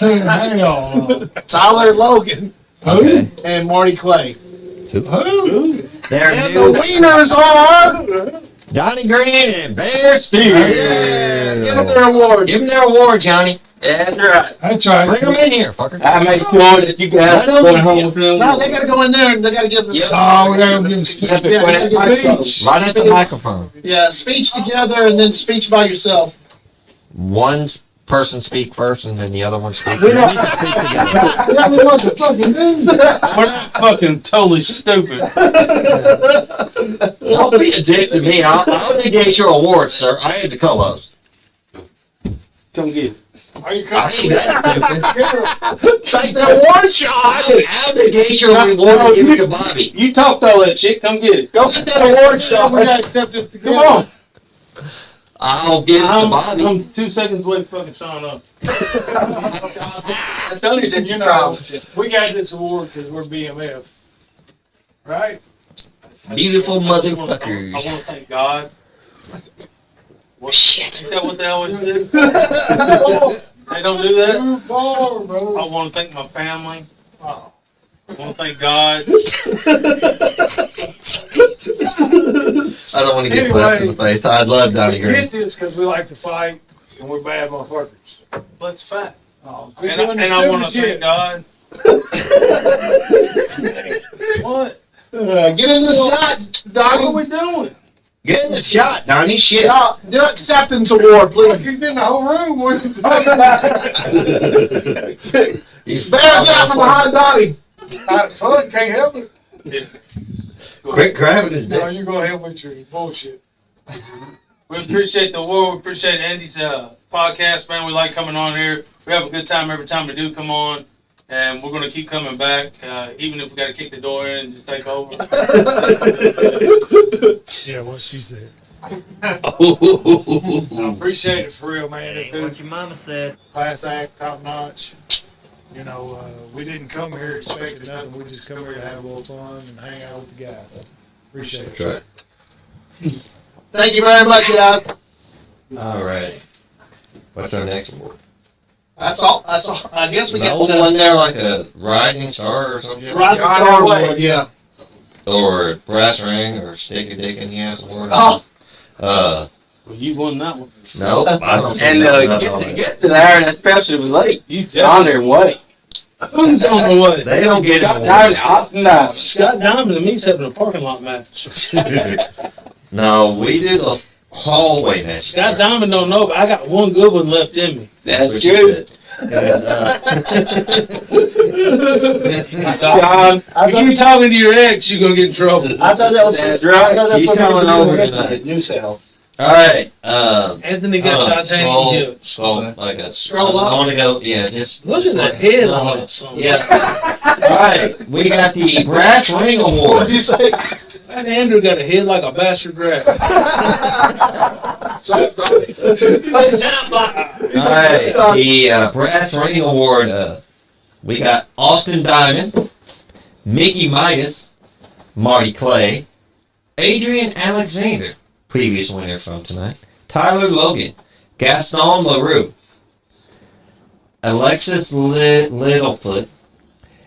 Hang on. Tyler Logan, Okay. and Marty Clay. Who? They're And the new. winners are. Donnie Green and Bear Steele. Yeah, give them their awards. Give them their award, Johnny. That's right. That's right. Bring them in here, fucker. I made sure that you guys Let 'em- went home with them. No, they gotta go in there and they gotta give them. Yep. Oh, we gotta give a speech. Yeah, before that microphone. Right at the microphone. Yeah, speech together and then speech by yourself. One person speak first, and then the other one speaks. And then you can speak together. Tell me what to fucking do. We're not fucking totally stupid. Don't be a dick to me. I'll negate your award, sir. I had the co-host. Come get it. Are you I ain't that stupid. Take the award shot. I'll negate your reward and give it to Bobby. You talked all that shit. Come get it. Go get that award shot. We gotta accept this together. Come on. I'll give it to Bobby. I'm 2 seconds away from fucking showing up. I told you that You know, we got this award because we're BMF. Right? Beautiful I want motherfuckers. to thank God. Shit. Is that what they always do? They don't do that? Too far, bro. I want to thank my family. Oh. I want to thank God. I don't want to get slapped in the face. I love Donnie We Green. get this because we like to fight and we're bad motherfuckers. Let's fight. Oh, quit And doing the I want to stupid thank shit. God. What? Get in the shot, What Donnie. are we doing? Get in the shot, Donnie. Shit. Do acceptance award, Look, please. he's in the whole room. What are you talking about? You Bear, get out from behind Donnie. Son, can't help it. Quit grabbing his No, dick. you gonna help with your bullshit. We appreciate the award. We appreciate Andy's podcast, man. We like coming on here. We have a good time every time we do come on. And we're going to keep coming back, even if we got to kick the door in and just take over. Yeah, what she said. I Oh. appreciate it for real, man. This What dude, your mama said. class act, top notch. You know, we didn't come here expecting nothing. We just come here to have a little fun and hang out with the guys. Appreciate it. That's right. Thank you very much, guys. All right. What's our next award? That's all. That's all. I guess we No got one there like a rising star or something? Rising Star Award. Yeah. Or brass ring or stick a dick in the ass award. Oh. Well, you won that one. Nope. I don't see And nothing on get, it. get to there, and especially with late. You On their way. Who's on the way? They don't get Got it. down, up and down. Scott Diamond and me's having a parking lot match. No, we do the hallway match. Scott Diamond don't know, but I got one good one left in me. That's Which true. is it. And, John, If you talking to your ex, you're going to get in trouble. I thought that was. that's right. Keep coming over tonight. New sale. all right. Anthony got titanium Scroll, hips. scroll like a Scroll up. I want to go. Yeah, just Look at the like- head no, on that son. Yeah. All right. We got the brass ring award. What'd you say? That Andrew got a head like a bastard rabbit. All right, the brass ring award. We got Austin Diamond, Mickey Midas, Marty Clay, Adrian Alexander, previous winner from tonight, Tyler Logan, Gaston LaRue, Alexis Littlefoot,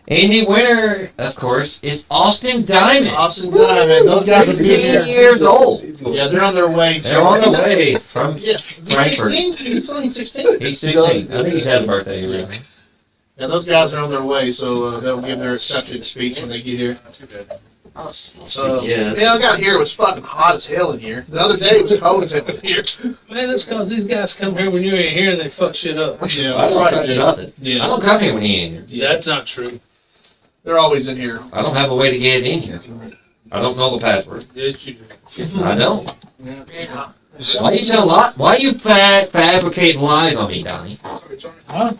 and the winner, of course, is Austin Diamond. Austin Diamond. Those guys are 16 here. years old. Yeah, they're on their way. They're on their way from Yeah. Is he Frankfurt. 16? He's only 16. He's 16. I think he's had a birthday recently. Yeah, those guys are on their way, so they'll give their acceptance speech when they get here. Yes. Yeah, I got here. It was fucking hot as hell in here. The other day it was cold as hell in here. Man, that's because these guys come here when you ain't here and they fuck shit up. Yeah. I don't touch nothing. Yeah. I don't come here when he ain't here. Yeah, that's not true. They're always in here. I don't have a way to get in here. I don't know the password. Yes, you do. I don't. Why you tell Why you fabricating lies on me, Donnie? Huh?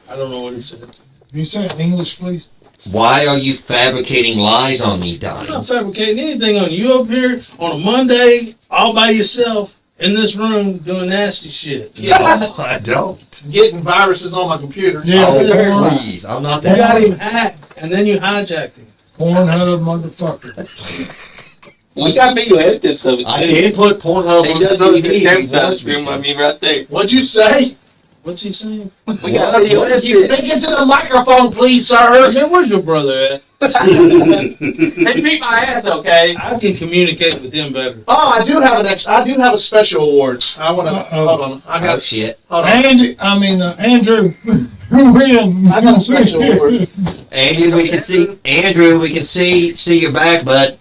I don't know what he said. You say it in English, please? Why are you fabricating lies on me, I'm Donnie? not fabricating anything on you up here on a Monday, all by yourself, in this room, doing nasty shit. No, I don't. Getting viruses on my computer. Yeah. Oh, please. I'm not You got that. him hacked, and then you hijacked him. Pornhub motherfucker. We got video evidence of it. I can put Pornhub He on the doesn't TV. even He count wants that me screen. I to. mean, right there. What'd you say? What's he saying? We got video What is evidence. Speak into the microphone, please, I sir. said, where's your brother at? They beat my ass, okay? I can communicate with him better. Oh, I do have a special award. I want to. Hold on. I Oh, got. shit. Hold on. Andrew, win. I got a special award. Andrew, we can see your back, bud.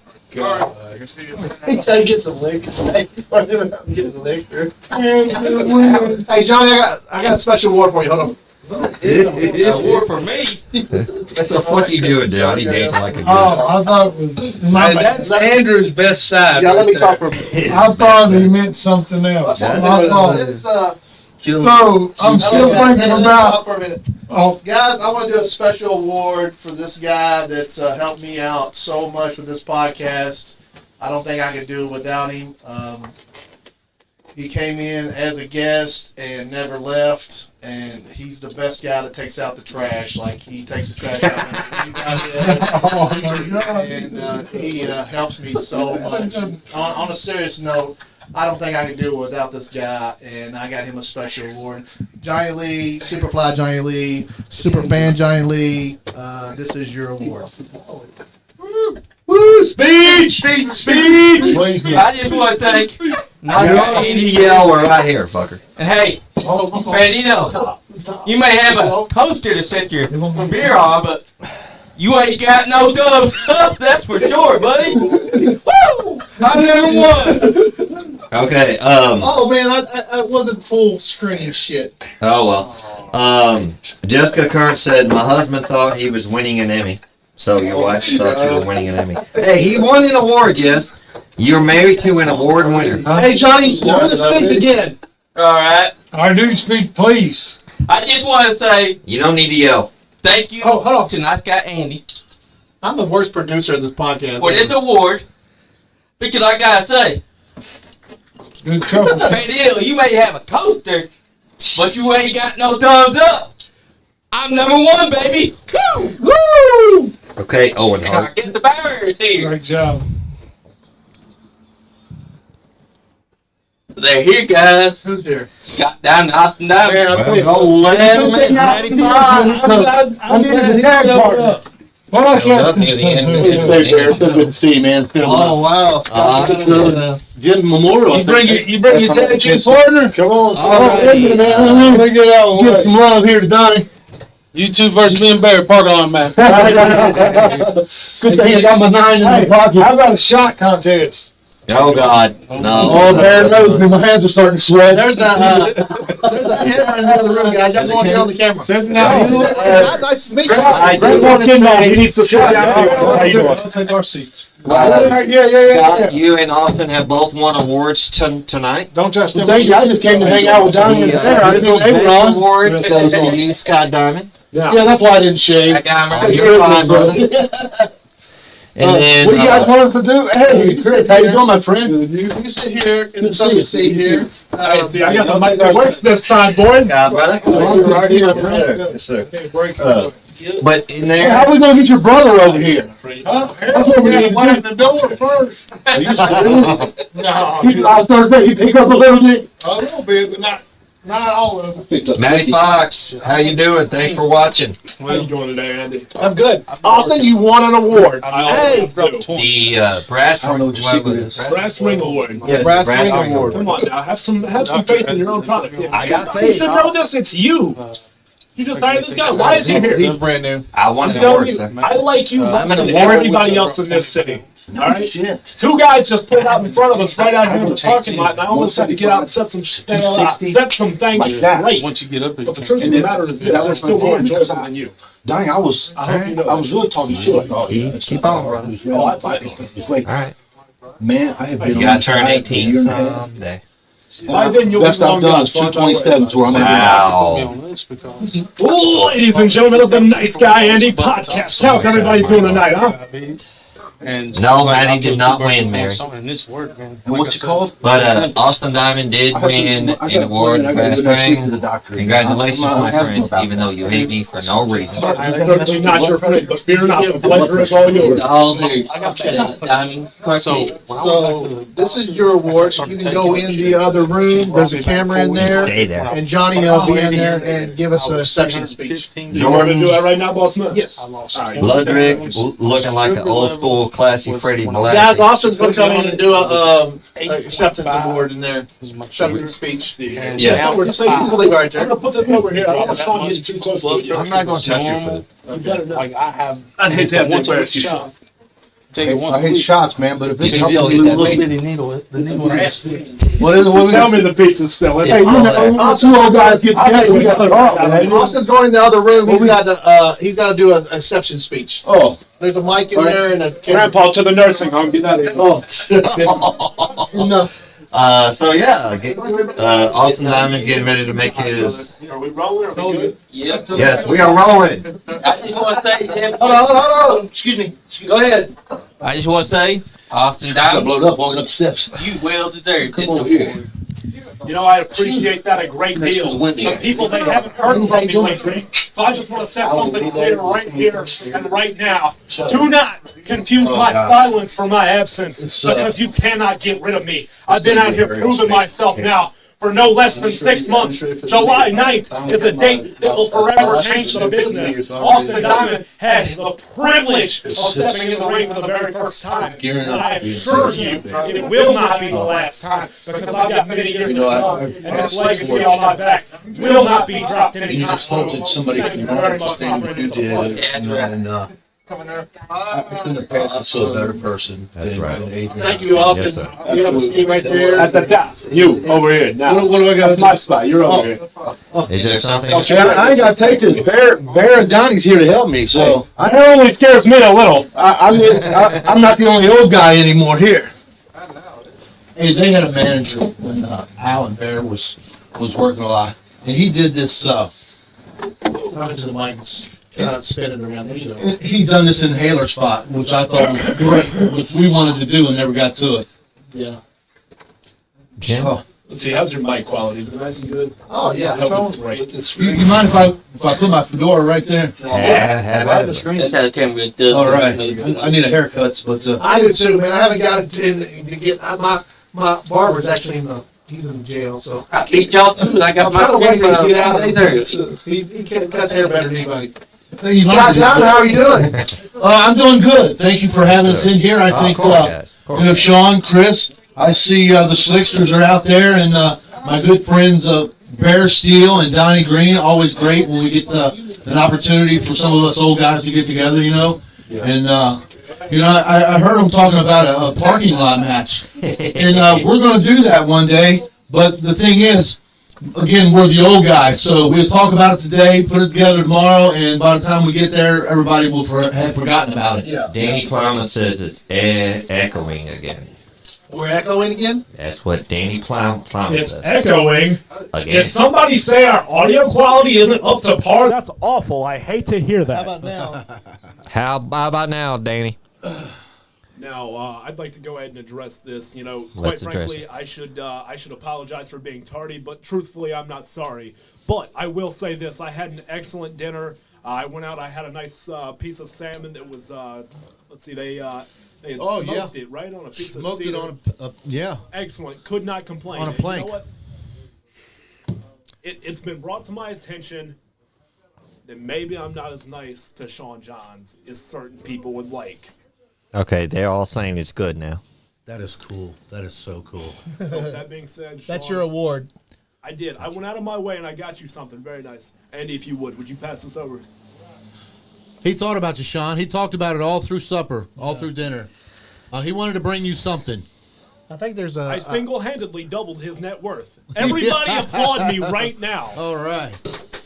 He's trying to get some leg. Hey, get the leg through. Andrew, win. Hey, Johnny, I got a special award for you. Hold on. Award for me. What the fuck you doing, Donnie? Dancing like a goose. Oh, I thought it was my And bad. that's Andrew's best side. Yeah, let me right talk there. for a minute. I thought he meant something else. That's I thought. This, So I'm still thinking about. for a minute. Oh, Guys, I want to do a special award for this guy that's helped me out so much with this podcast. I don't think I could do it without him. He came in as a guest and never left, and he's the best guy that takes out the trash. Like, he takes the trash out. oh my God. And he helps me so much. On a serious note, I don't think I could do it without this guy, and I got him a special award. Johnny Lee, Superfly Johnny Lee, Superfan Johnny Lee, this is your award. Woo! Speech! Speech! Please do. I just want to thank Nice You Guy don't need to Andy. yell. We're right here, fucker. And hey, Bandito, you may have a coaster to set your beer on, but you ain't got no thumbs up, that's for sure, buddy. Woo! I'm number one. Okay. Oh man, I wasn't full screen shit. Oh well. Jessica Kern said my husband thought he was winning an Emmy. So your wife thought you were winning an Emmy. Hey, he won an award, yes. You're married to an award winner. Hey Johnny, do the speech again. All right. I do speak, please. I just want to say You don't need to yell. thank you Oh, hold on. to Nice Guy Andy I'm the worst producer of this podcast. for this award. Because I gotta say, Good trouble. Bandito, you may have a coaster, but you ain't got no thumbs up. I'm number one, baby. Woo! Woo! Okay, Owen Hart. Get the barriers here. Great job. They're here, guys. Who's here? Got down to Austin Diamond. Well, go let him at 95. I needed the tag partner. Well, I It was up near the end. can't. Good to see you, man. Oh wow. Jim Memorial. You bring your tag team partner? Come on. All right. Let me get out of the way. some love here to Donnie. You two versus me and Barry. Park on, man. Good thing I got my 9 in Hey, my pocket. how about a shot contest? Oh, God. No. Oh, Barry knows me. My hands are starting to sweat. There's a camera in the other room, guys. Y'all want to get on the camera. Nice to meet you. I Brett do. walked in on. He needs to shut down. How you doing? I'll take our seats. Scott, you and Austin have both won awards tonight. Don't touch them. Thank you. I just came to hang out with Johnny in the center. I didn't know they were Vets on. award goes to you, Scott Diamond. Yeah, that's why I didn't shave. Oh, you're fine, brother. And then What do you guys want us to do? Hey, Chris, how you doing, my friend? You can sit here in the sunny seat here. I got the mic that works this time, boys. Yeah, brother. Right here, Yes, sir. But in Hey, there, how we gonna get your brother over here? Huh? That's what we need to do. Open the door first. No, I was gonna say, he pick up a little bit. a little bit, but not all of it. Matty Fox, how you doing? Thanks for watching. How you doing today, Andy? I'm good. Austin, you won an award. Hey, The brass ring. What was it? Brass Ring Award. Yes, Brass brass ring ring award. Come on now, have some faith in your own product. I got You faith. should know this. It's you. You just hired this guy. Why is he here? He's brand new. I won an I'm telling award, you, sir. I like you I'm more an than award everybody else in this city. All right? Two guys just pulled out in front of us right out here in the parking lot, and I almost had to get out and set some things straight. Once you get up there, But the truth of the matter is this: they're still more enjoyable than you. Dang, I was really talking shit. Keep on, brother. Oh, I fight it. All right. Man, I have been. You gotta turn 18 someday. By then you'll Best be long I've done gone, is so I'm not worried 227 to where I'm Wow. Oh, ladies and gentlemen of the Nice Guy Andy podcast. How's everybody doing tonight, huh? No, Maddie did not win, Mary. And what's it called? But Austin Diamond did win an award for best ring. Congratulations, my friend, even though you hate me for no reason. I'm certainly not your friend, but fear not, the pleasure is all yours. So this is your award. You can go in the other room. There's a camera in there. Stay there. And Johnny will be in there and give us a section speech. You want to do that right now, Boss Man? Yes. Ludwig looking like an old school classy Freddie Guys, Blassie. Austin's going to come in and do a acceptance award in there. Acceptance speech. Yes. You just leave it right I'm there. gonna put this over here. I don't want Sean getting too close to you. I'm not gonna touch your food. You better not. I'd hate to have to embarrass you. Sean. I hate shots, man, but if You it's can a still little eat that bitty pizza. needle, the needle is. What is it? What we Tell got? me the pizza's still in. Yes. Hey, you know, two old guys get together. We got Austin's going in the other room. He's got to do an acceptance speech. Oh. There's a mic in there and a Grandpa to the nursing home. Get out of here. No. So yeah, Austin Diamond's getting ready to make his. Are we rolling? Are we good? Yep. Yes, we are rolling. I just want to say, Hold on. Excuse me. Go ahead. I just want to say, Austin I Diamond, blowed up walking up steps. you well deserved this Come on award. here. You know, I appreciate that a great deal. The people, they haven't heard from me lately. So I just want to set something clear right here and right now. Do not confuse my silence for my absence, because you cannot get rid of me. I've been out here proving myself now for no less than 6 months. July 9th is a date that will forever change the business. Austin Diamond had the privilege of stepping in the ring for the very first time. And I assure you, it will not be the last time, because I've got many years to come, and this legacy on my back will not be dropped anytime soon. Somebody Thank you very much, my friend. you It's a did, pleasure. and I couldn't have passed it to a better person. That's right. Thank you, Austin. Yes, sir. You have a seat right there. At the top. You, over here. Now. What do I got? That's my spot. You're over here. Is there something? Okay, I ain't got to take this. Bear and Donnie's here to help me, so That only scares me a little. I'm not the only old guy anymore here. Hey, they had a manager when Al and Bear was working a lot, and he did this. Talk to the mics. Spin it around. There you go. He done this inhaler spot, which I thought was great, which we wanted to do and never got to it. Yeah. Jim? Let's see, how's your mic quality? Is it nice and good? Oh, yeah. I hope it's great. You mind if I put my fedora right there? Yeah, have at it. That's how the camera does. All right. I need a haircut, but I do too, man. I haven't got to get my barber's actually he's in jail, so I beat y'all too, and I got I'm trying to my wait for him to get out of there. He cuts hair better than anybody. Hey, you Scott Down, how are you doing? I'm doing good. Thank you for having us in here. I think Of course, guys. Of course. we have Sean, Chris. I see the Slicksters are out there, and my good friends Bear Steele and Donnie Green. Always great when we get an opportunity for some of us old guys to get together, you know. And I heard them talking about a parking lot match, and we're going to do that one day. But the thing is, again, we're the old guys, so we'll talk about it today, put it together tomorrow, and by the time we get there, everybody will have forgotten about it. Yeah. Danny Plowman says it's echoing again. We're echoing again? That's what Danny Plowman It's says. echoing. Again. If somebody say our audio quality isn't up to par, that's awful. I hate to hear that. How about now? How about now, Danny? Now, I'd like to go ahead and address this. You know, quite Let's address frankly, I should apologize for being tardy, but truthfully, I'm not sorry. But I will say this: I had an excellent dinner. I went out. I had a nice piece of salmon that was. Let's see, they had smoked it right on a piece of cedar. Smoked it on yeah. Excellent. Could not complain. On a And plank. You know what? It's been brought to my attention that maybe I'm not as nice to Sean Johns as certain people would like. Okay, they're all saying it's good now. That is cool. That is so cool. So with that being said, That's Sean, your award. I did. I went out of my way and I got you something very nice. Andy, if you would you pass this over? He thought about you, Sean. He talked about it all through supper, all through dinner. He wanted to bring you something. I think there's a. I single-handedly doubled his net worth. Everybody applaud me right now. All right.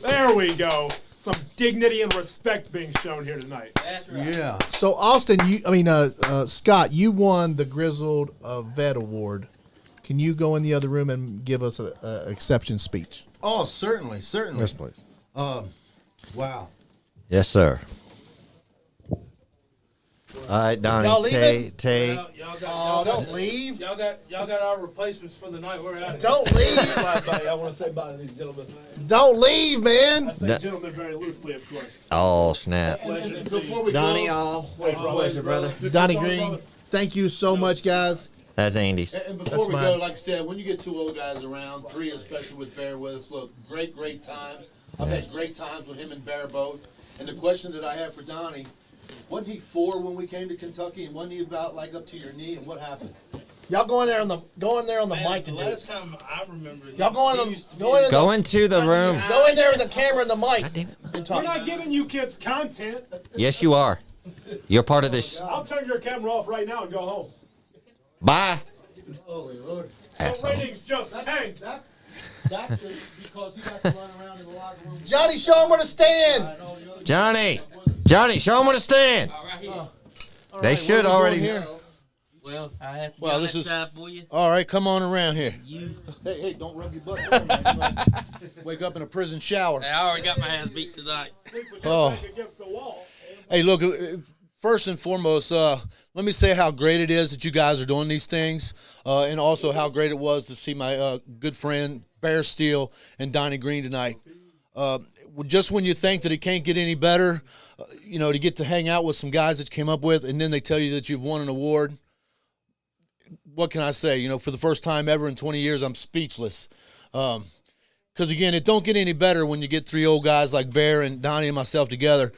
There we go. Some dignity and respect being shown here tonight. That's right. Yeah. So Austin, Scott, you won the Grizzled Vet Award. Can you go in the other room and give us an acceptance speech? Oh, certainly. Yes, please. Wow. Yes, sir. All right, Donnie. Y'all leaving? Don't leave. Y'all got our replacements for the night. We're out. Don't leave. I want to say bye to these gentlemen. Don't leave, man. I say No. gentlemen very loosely, of course. Oh, snap. Before we Donnie, go, all. Pleasure, brother. Donnie Green, thank you so much, guys. That's Andy's. and before That's we mine. go, like I said, when you get two old guys around, three especially with Bear with us, look, great times. I've had great times with him and Bear both. And the question that I have for Donnie, wasn't he 4 when we came to Kentucky, and wasn't he about like up to your knee? And what happened? Y'all go in there on the Man, mic the and do it. last time I remember, Y'all go in he the used to be- Go into the room. go in there with the camera and the mic. And We're talk. not giving you kids content. Yes, you are. You're part of this. I'll turn your camera off right now and go home. Bye. Holy Lord. The Asshole. ratings just tanked. That's because he got to run around in the locker room. Johnny, show him where to stand. Johnny, show them where to stand. All right, here. They should already. Here. Well, I have to Well, go this is- outside for you. All right, come on around here. You. Hey, don't rub your butt. There, man. You might wake up in a prison shower. I already got my ass beat tonight. Oh. Back against the wall. Hey, look, first and foremost, let me say how great it is that you guys are doing these things, and also how great it was to see my good friend Bear Steele and Donnie Green tonight. Just when you think that it can't get any better, to get to hang out with some guys that you came up with, and then they tell you that you've won an award. What can I say? For the first time ever in 20 years, I'm speechless. Because, again, it don't get any better when you get 3 old guys like Bear and Donnie and myself together.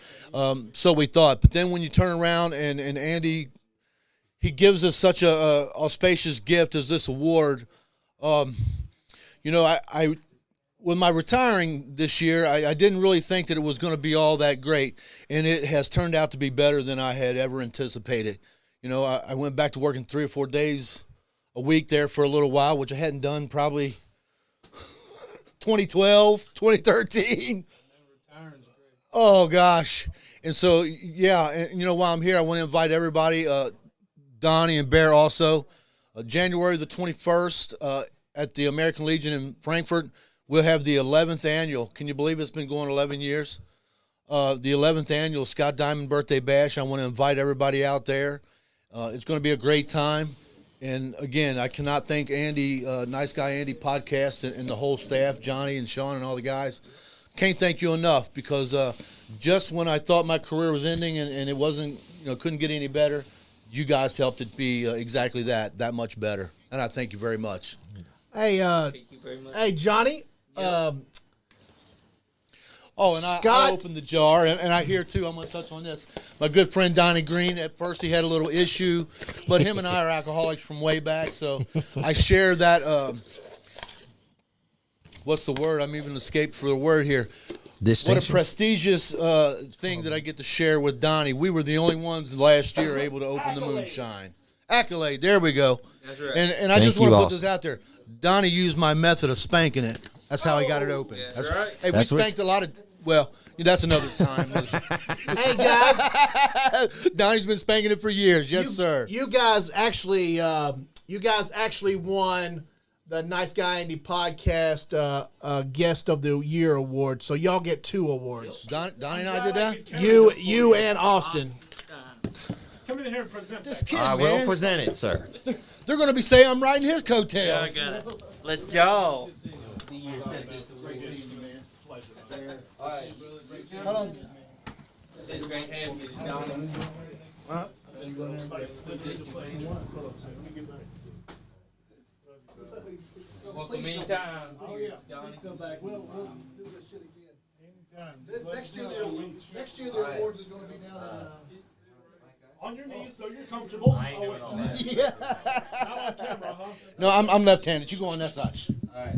So we thought. But then when you turn around and Andy, he gives us such a auspicious gift as this award. I with my retiring this year, I didn't really think that it was going to be all that great. And it has turned out to be better than I had ever anticipated. I went back to working 3 or 4 days a week there for a little while, which I hadn't done probably 2012, 2013. Oh, gosh. And so, yeah, and while I'm here, I want to invite everybody, Donnie and Bear also. January the 21st at the American Legion in Frankfurt, we'll have the 11th annual. Can you believe it's been going 11 years? The 11th annual Scott Diamond Birthday Bash. I want to invite everybody out there. It's going to be a great time. And, again, I cannot thank Andy, Nice Guy Andy podcast and the whole staff, Johnny and Sean and all the guys. Can't thank you enough because just when I thought my career was ending and it wasn't, couldn't get any better, you guys helped it be exactly that much better. And I thank you very much. Hey, Thank you very much. hey, Johnny. I opened the jar, and I hear, too, I'm going to touch on this. My good friend Donnie Green, at first he had a little issue, but him and I are alcoholics from way back, so I share that, what's the word? I'm even escaped for the word here. What a prestigious thing that I get to share with Donnie. We were the only ones last year able to open the moonshine. Accolade, there we go. That's right. And I just want to put this out there. Donnie used my method of spanking it. That's how he got it open. That's right. Hey, we spanked a lot of. Well, that's another time. Hey, guys. Donnie's been spanking it for years. Yes, sir. You guys actually won the Nice Guy Andy podcast Guest of the Year award. So y'all get 2 awards. Donnie and I did that. You and Austin. Come in here and present this that. kid, I man. will present it, sir. They're going to be saying I'm riding his Yeah, I coattails. got it. Let y'all see your All right. Hold on. It's great having you, Donnie. Welcome anytime. Donnie. Come back. We'll do this shit again. Anytime. Next year the awards is going to be down in. On your knees so you're comfortable. I ain't doing all that. Yeah. Not on camera, huh? No, I'm left-handed. You go on that side. All right.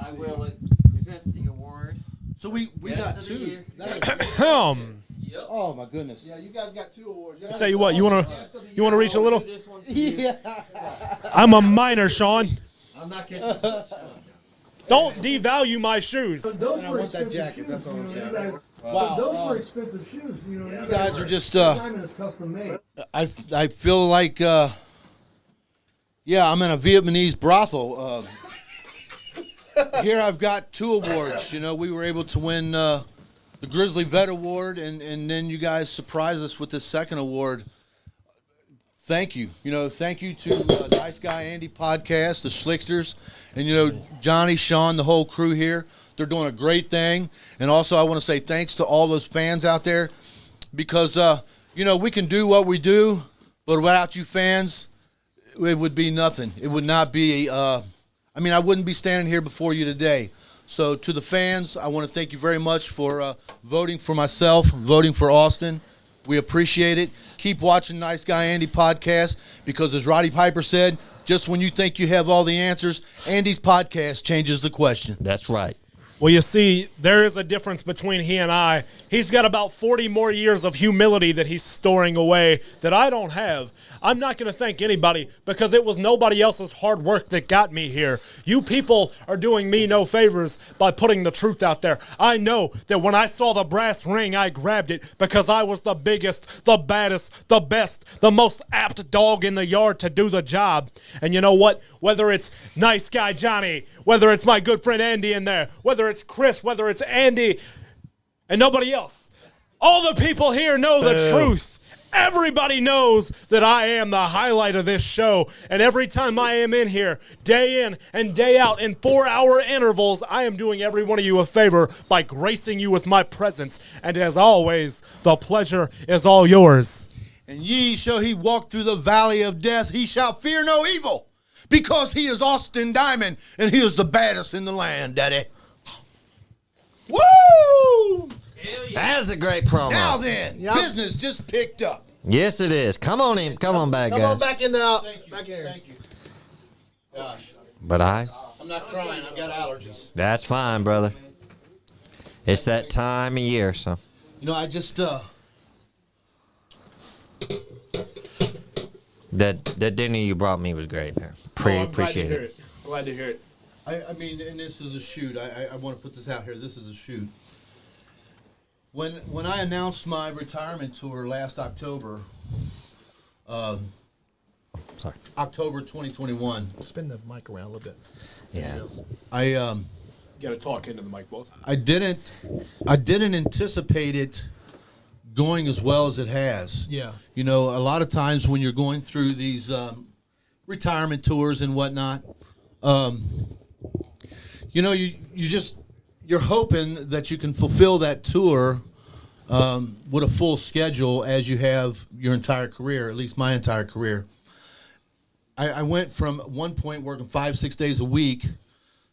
I will present the award. So we Guest got of the two. year. Oh my goodness. Yeah, you guys got 2 awards. I tell you what, you wanna reach a little? Yeah. I'm a minor, Sean. I'm not kissing this one. Don't devalue my shoes. And I want that jacket. That's all I'm saying. Wow, Those were expensive shoes. You know, You guys are just. Diamond is custom made. I feel like. Yeah, I'm in a Vietnamese brothel. Here I've got 2 awards. You know, we were able to win the Grizzly Vet Award, and then you guys surprised us with this second award. Thank you. You know, thank you to Nice Guy Andy podcast, the Slicksters, and, you know, Johnny, Sean, the whole crew here. They're doing a great thing. And also I want to say thanks to all those fans out there because, you know, we can do what we do, but without you fans, it would be nothing. It would not be, I wouldn't be standing here before you today. So to the fans, I want to thank you very much for voting for myself, voting for Austin. We appreciate it. Keep watching Nice Guy Andy podcast because, as Roddy Piper said, just when you think you have all the answers, Andy's podcast changes the question. That's right. Well, you see, there is a difference between he and I. He's got about 40 more years of humility that he's storing away that I don't have. I'm not going to thank anybody because it was nobody else's hard work that got me here. You people are doing me no favors by putting the truth out there. I know that when I saw the brass ring, I grabbed it because I was the biggest, the baddest, the best, the most apt dog in the yard to do the job. And you know what? Whether it's Nice Guy Johnny, whether it's my good friend Andy in there, whether it's Chris, whether it's Andy, and nobody else. All the people here know the truth. Everybody knows that I am the highlight of this show. And every time I am in here, day in and day out, in 4-hour intervals, I am doing every one of you a favor by gracing you with my presence. And as always, the pleasure is all yours. And ye shall he walk through the valley of death, he shall fear no evil, because he is Austin Diamond, and he is the baddest in the land, Daddy. Woo! That's a great promo. Now then, business just picked up. Yes, it is. Come on in. Come on back, Come on guys. back in the back here. Thank you. Gosh, But I'm not crying. I've got allergies. that's fine, brother. It's that time of year, so. You know, I just That dinner you brought me was great, man. Appreciate it. Glad to hear it. I mean, and this is a shoot. I want to put this out here. This is a shoot. When I announced my retirement tour last October, October 2021. Spin the mic around a little bit. Yeah. I You got to talk into the mic, boss. I didn't anticipate it going as well as it has. Yeah. You know, a lot of times when you're going through these retirement tours and whatnot, you know, you're hoping that you can fulfill that tour with a full schedule as you have your entire career, at least my entire career. I went from one point working 5-6 days a week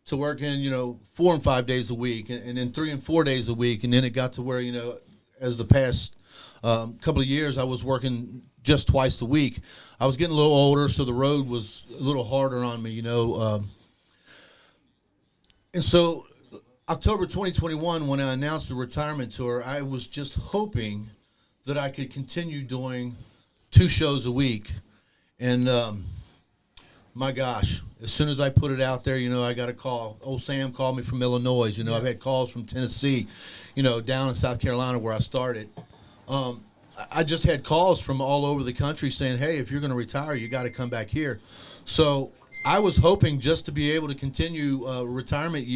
to working, 4 and 5 days a week, and then 3 and 4 days a week, and then it got to where, as the past couple of years, I was working just twice a week. I was getting a little older, so the road was a little harder on me, and so October 2021, when I announced the retirement tour, I was just hoping that I could continue doing 2 shows a week. And my gosh, as soon as I put it out there, I got a call. Old Sam called me from Illinois. I've had calls from Tennessee, down in South Carolina where I started. I just had calls from all over the country saying, hey, if you're going to retire, you got to come back here. So I was hoping just to be able to continue retirement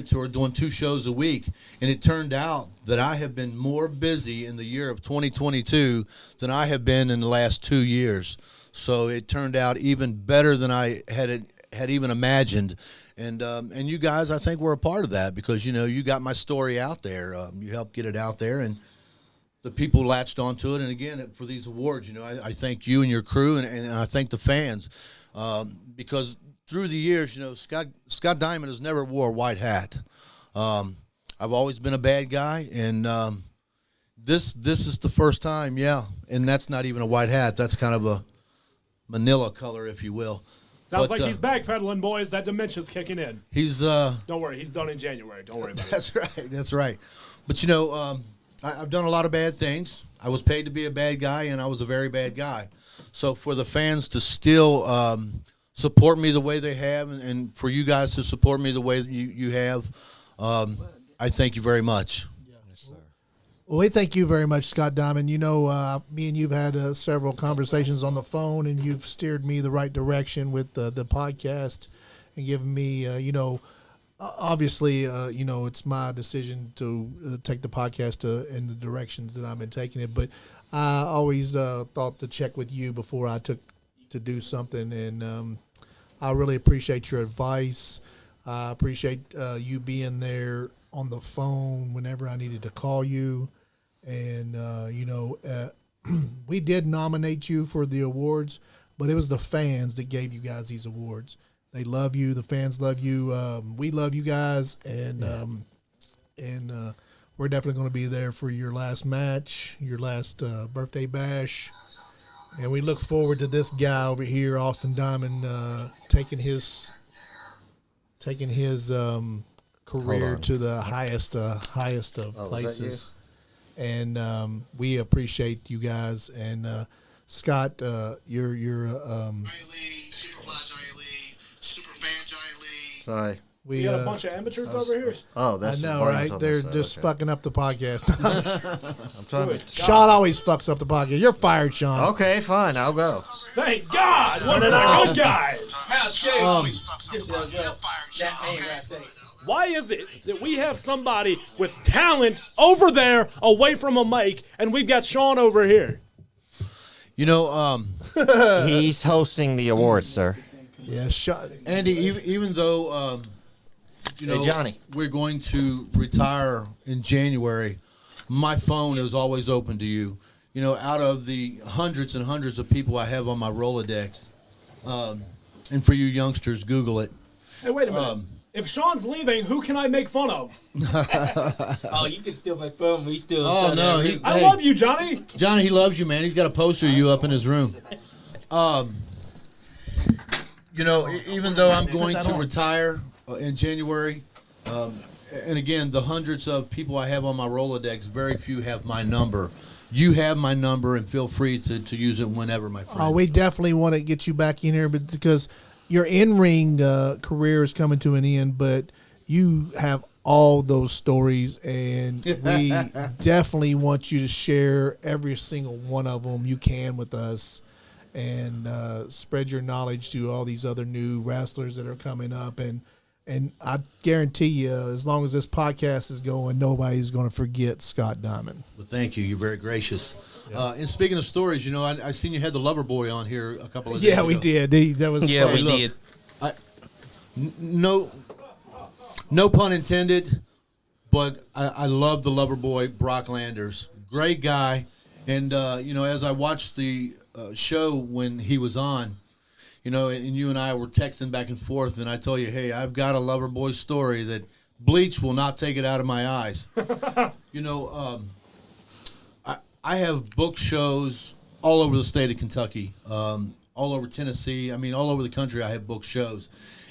tour doing 2 shows a week. And it turned out that I have been more busy in the year of 2022 than I have been in the last 2 years. So it turned out even better than I had even imagined. And you guys, I think, were a part of that because, you got my story out there. You helped get it out there, and the people latched onto it. And, again, for these awards, I thank you and your crew, and I thank the fans because through the years, Scott Diamond has never wore a white hat. I've always been a bad guy, and this is the first time, and that's not even a white hat. That's kind of a manila color, if you will. Sounds But, like he's backpedaling, boys. That dementia's kicking in. He's Don't worry, he's done in January. Don't worry about it. That's right. That's right. But I've done a lot of bad things. I was paid to be a bad guy, and I was a very bad guy. So for the fans to still support me the way they have, and for you guys to support me the way you have, I thank you very much. Well, we thank you very much, Scott Diamond. You know, me and you've had several conversations on the phone, and you've steered me the right direction with the podcast and given me, obviously, it's my decision to take the podcast in the directions that I've been taking it. But I always thought to check with you before I took to do something, and I really appreciate your advice. I appreciate you being there on the phone whenever I needed to call you. And, we did nominate you for the awards, but it was the fans that gave you guys these awards. They love you. The fans love you. We love you guys. And we're definitely going to be there for your last match, your last birthday bash. And we look forward to this guy over here, Austin Diamond, taking his career to the highest of places. And we appreciate you guys. And Scott, you're Sorry. We got a bunch of amateurs over here. Oh, that's I know, right? They're just fucking up the podcast. I'm trying to. Sean always fucks up the podcast. You're fired, Sean. Okay, fine. I'll go. Thank God! One of the good guys. Why is it that we have somebody with talent over there away from a mic, and we've got Sean over here? He's hosting the awards, sir. Yeah, Sean. Andy, even though Hey, Johnny. we're going to retire in January, my phone is always open to you. Out of the hundreds and hundreds of people I have on my Rolodex, and for you youngsters, Google it. Hey, wait a minute. If Sean's leaving, who can I make fun of? Oh, you can still make fun. We still. Oh, no. I love you, Johnny. Johnny, he loves you, man. He's got a poster of you up in his room. Even though I'm going to retire in January, and again, the hundreds of people I have on my Rolodex, very few have my number. You have my number, and feel free to use it whenever, my friend. We definitely want to get you back in here, but because your in-ring career is coming to an end, but you have all those stories, and we definitely want you to share every single one of them you can with us, and spread your knowledge to all these other new wrestlers that are coming up. And I guarantee you, as long as this podcast is going, nobody's going to forget Scott Diamond. Well, thank you. You're very gracious. Yeah. And speaking of stories, I seen you had the Lover Boy on here a couple of days ago. Yeah, we did. That was yeah, funny. we did. No pun intended, but I love the Lover Boy, Brock Landers. Great guy. And, as I watched the show when he was on, and you and I were texting back and forth, and I told you, hey, I've got a Lover Boy story that bleach will not take it out of my eyes. I have booked shows all over the state of Kentucky, all over Tennessee. All over the country I have booked shows.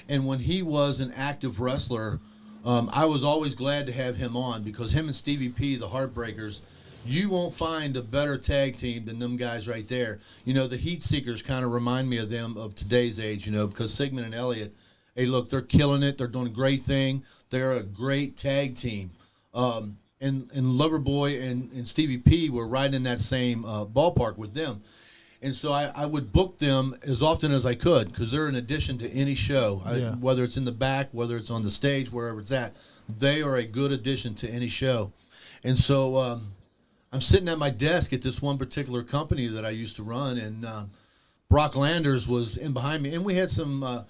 And when he was an active wrestler, I was always glad to have him on, because him and Stevie P, the Heartbreakers, you won't find a better tag team than them guys right there. The Heat Seekers kind of remind me of them of today's age, because Sigmund and Elliott, hey, look, they're killing it. They're doing a great thing. They're a great tag team. And Loverboy and Stevie P were right in that same ballpark with them. And so I would book them as often as I could, because they're an addition to any show, whether it's in the back, whether it's on the stage, wherever it's at. They are a good addition to any show. And so I'm sitting at my desk at this one particular company that I used to run, and Brock Landers was in behind me. And we had some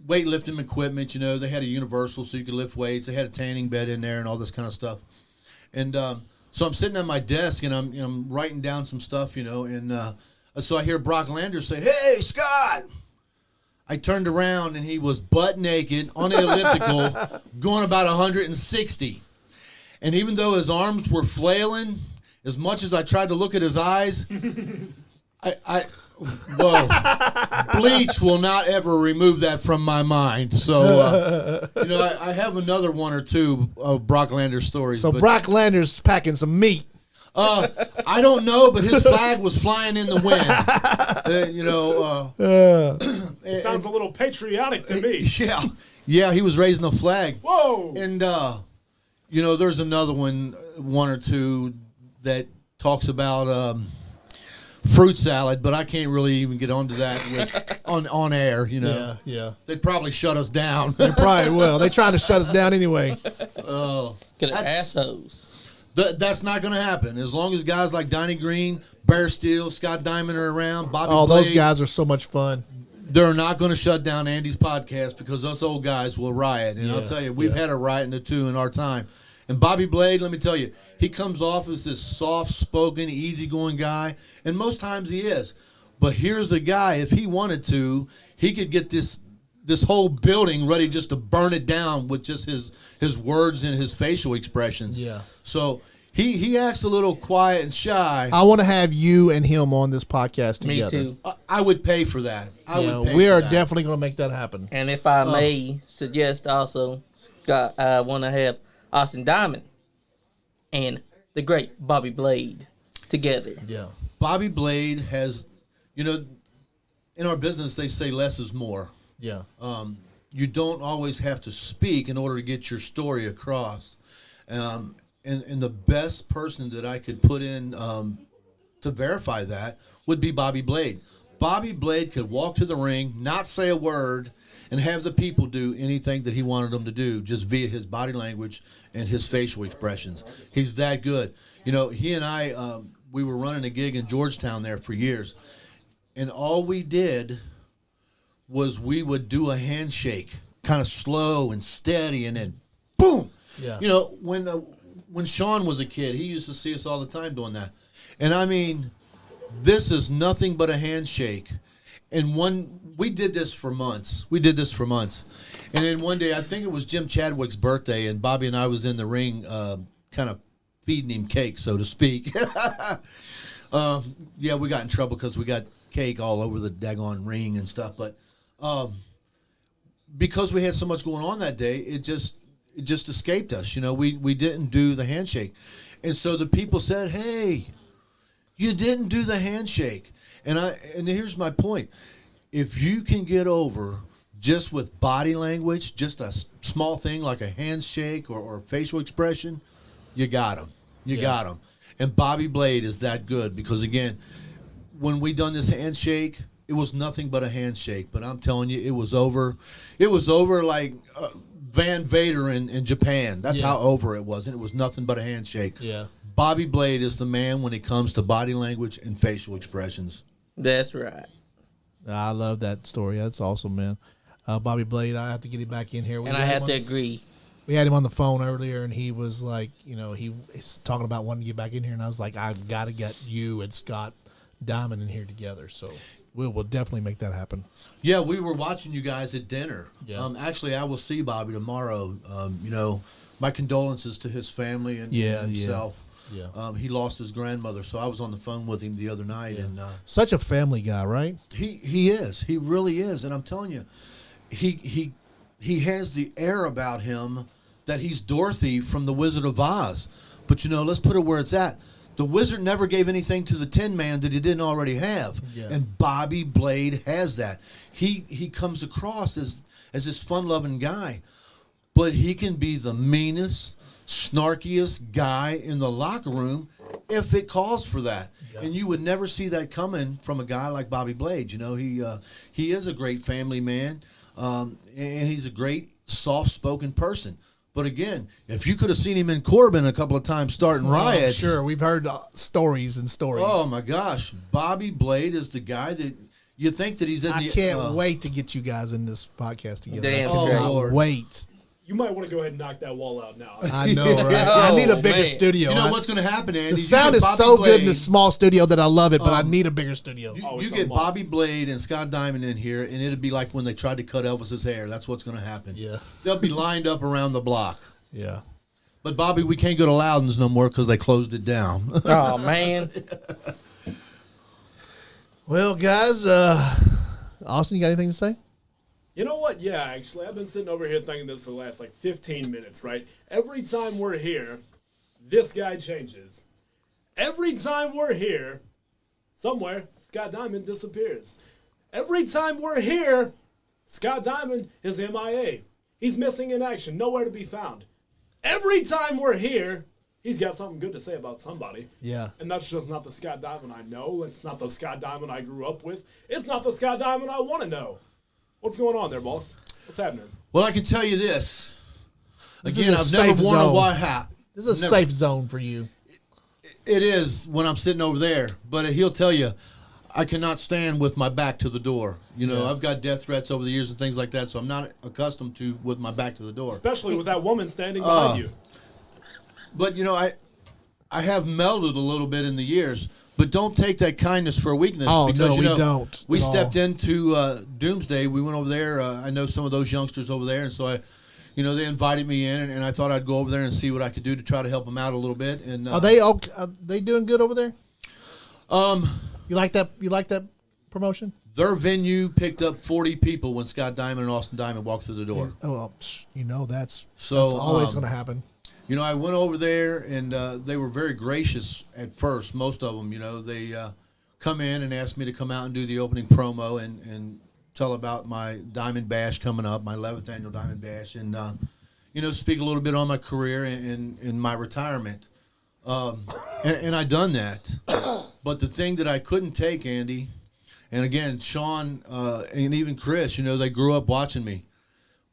weightlifting equipment, they had a universal so you could lift weights. They had a tanning bed in there and all this kind of stuff. And so I'm sitting at my desk, and I'm writing down some stuff, and so I hear Brock Landers say, "Hey, Scott!" I turned around, and he was butt naked on the elliptical, going about 160. And even though his arms were flailing, as much as I tried to look at his eyes, Well, bleach will not ever remove that from my mind. So, I have another one or two of Brock Lander's stories. So but, Brock Lander's packing some meat. I don't know, but his flag was flying in the wind. It sounds a little patriotic to me. Yeah, he was raising the flag. Whoa! And there's another one or two that talks about fruit salad, but I can't really even get onto that on air. Yeah. They'd probably shut us down. They probably will. They're trying to shut us down anyway. Get assholes. That's not going to happen. As long as guys like Donnie Green, Bear Steele, Scott Diamond are around, Bobby Blade, those guys are so much fun. They're not going to shut down Andy's podcast because us old guys will riot. And I'll tell you, we've had a riot or two in our time. And Bobby Blade, let me tell you, he comes off as this soft-spoken, easygoing guy, and most times he is. But here's the guy, if he wanted to, he could get this whole building ready just to burn it down with just his words and his facial expressions. Yeah. So he acts a little quiet and shy. I want to have you and him on this podcast together. Me too. I would pay for that. We are definitely going to make that happen. And if I may suggest also, Scott, I want to have Austin Diamond and the great Bobby Blade together. Yeah. Bobby Blade has, in our business, they say less is more. Yeah. You don't always have to speak in order to get your story across. And the best person that I could put in to verify that would be Bobby Blade. Bobby Blade could walk to the ring, not say a word, and have the people do anything that he wanted them to do just via his body language and his facial expressions. He's that good. He and I, we were running a gig in Georgetown there for years, and all we did was we would do a handshake, kind of slow and steady, and then boom. Yeah. When Sean was a kid, he used to see us all the time doing that. And I mean, this is nothing but a handshake. And we did this for months. And then one day, I think it was Jim Chadwick's birthday, and Bobby and I was in the ring kind of feeding him cake, so to speak. We got in trouble because we got cake all over the daggone ring and stuff. But because we had so much going on that day, it just escaped us. We didn't do the handshake. And so the people said, hey, you didn't do the handshake. And here's my point. If you can get over just with body language, just a small thing like a handshake or facial expression, you got him. You got him. And Bobby Blade is that good because, again, when we done this handshake, it was nothing but a handshake. But I'm telling you, it was over. It was over like Van Vader in Japan. That's how over it was. And it was nothing but a handshake. Yeah. Bobby Blade is the man when it comes to body language and facial expressions. That's right. I love that story. That's awesome, man. Bobby Blade, I have to get him back in here. And I have to agree. We had him on the phone earlier, and he was like, he's talking about wanting to get back in here, and I was like, I've got to get you and Scott Diamond in here together. So we'll definitely make that happen. Yeah, we were watching you guys at dinner. Yeah. Actually, I will see Bobby tomorrow. My condolences to his family and himself. Yeah. He lost his grandmother, so I was on the phone with him the other night. Yeah. And such a family guy, right? He is. He really is. And I'm telling you, he has the air about him that he's Dorothy from The Wizard of Oz. But, let's put it where it's at. The wizard never gave anything to the Tin Man that he didn't already have. Yeah. And Bobby Blade has that. He comes across as this fun-loving guy, but he can be the meanest, snarkiest guy in the locker room if it calls for that. Yeah. And you would never see that coming from a guy like Bobby Blade. He is a great family man, and he's a great, soft-spoken person. But again, if you could have seen him in Corbin a couple of times starting riots. Sure, we've heard stories and stories. Oh, my gosh. Bobby Blade is the guy that you think that he's in I can't wait to get you guys in this podcast together. Damn Lord. Wait. You might want to go ahead and knock that wall out now. I know, right? I need a bigger studio. You know what's going to happen, Andy? The sound is so good in this small studio that I love it, but I need a bigger studio. You get Bobby Blade and Scott Diamond in here, and it'll be like when they tried to cut Elvis's hair. That's what's going to happen. Yeah. They'll be lined up around the block. Yeah. But, Bobby, we can't go to Loudon's no more because they closed it down. Oh, man. Well, guys, Austin, you got anything to say? You know what? Yeah, actually, I've been sitting over here thinking this for the last 15 minutes, right? Every time we're here, this guy changes. Every time we're here, somewhere, Scott Diamond disappears. Every time we're here, Scott Diamond is MIA. He's missing in action, nowhere to be found. Every time we're here, he's got something good to say about somebody. Yeah. And that's just not the Scott Diamond I know. It's not the Scott Diamond I grew up with. It's not the Scott Diamond I want to know. What's going on there, boss? What's happening? Well, I can tell you this. This Again, is a I've never safe worn a zone. white hat. This is a Never. safe zone for you. It is when I'm sitting over there, but he'll tell you, I cannot stand with my back to the door. You know, Yeah. I've got death threats over the years and things like that, so I'm not accustomed to with my back to the door. Especially with that woman standing behind you. But you know, I have melded a little bit in the years. But don't take that kindness for a weakness. Oh, because, no, you we know, don't We at stepped all. into Doomsday. We went over there. I know some of those youngsters over there, and so they invited me in, and I thought I'd go over there and see what I could do to try to help them out a little bit. And Are they okay? Are they doing good over there? You like that? You like that promotion? Their venue picked up 40 people when Scott Diamond and Austin Diamond walked through the door. Oh, well, that's So, that's always going to happen. You know, I went over there, and they were very gracious at first. Most of them, you know, they come in and ask me to come out and do the opening promo and tell about my Diamond Bash coming up, my 11th annual Diamond Bash, and speak a little bit on my career and my retirement. And I done that. But the thing that I couldn't take, Andy, and again, Sean and even Chris, you know, they grew up watching me.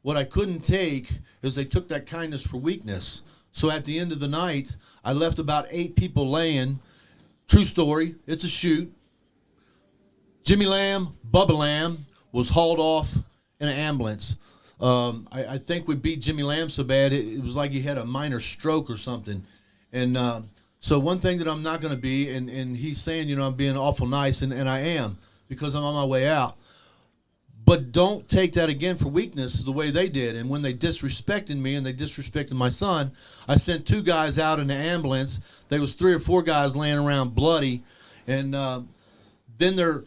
What I couldn't take is they took that kindness for weakness. So at the end of the night, I left about 8 people laying. True story. It's a shoot. Jimmy Lamb, Bubba Lamb, was hauled off in an ambulance. I think we beat Jimmy Lamb so bad, it was like he had a minor stroke or something. And so one thing that I'm not going to be, and he's saying, you know, I'm being awful nice, and I am, because I'm on my way out. But don't take that again for weakness the way they did. And when they disrespected me and they disrespected my son, I sent 2 guys out in the ambulance. There was 3 or 4 guys laying around bloody. And then they're,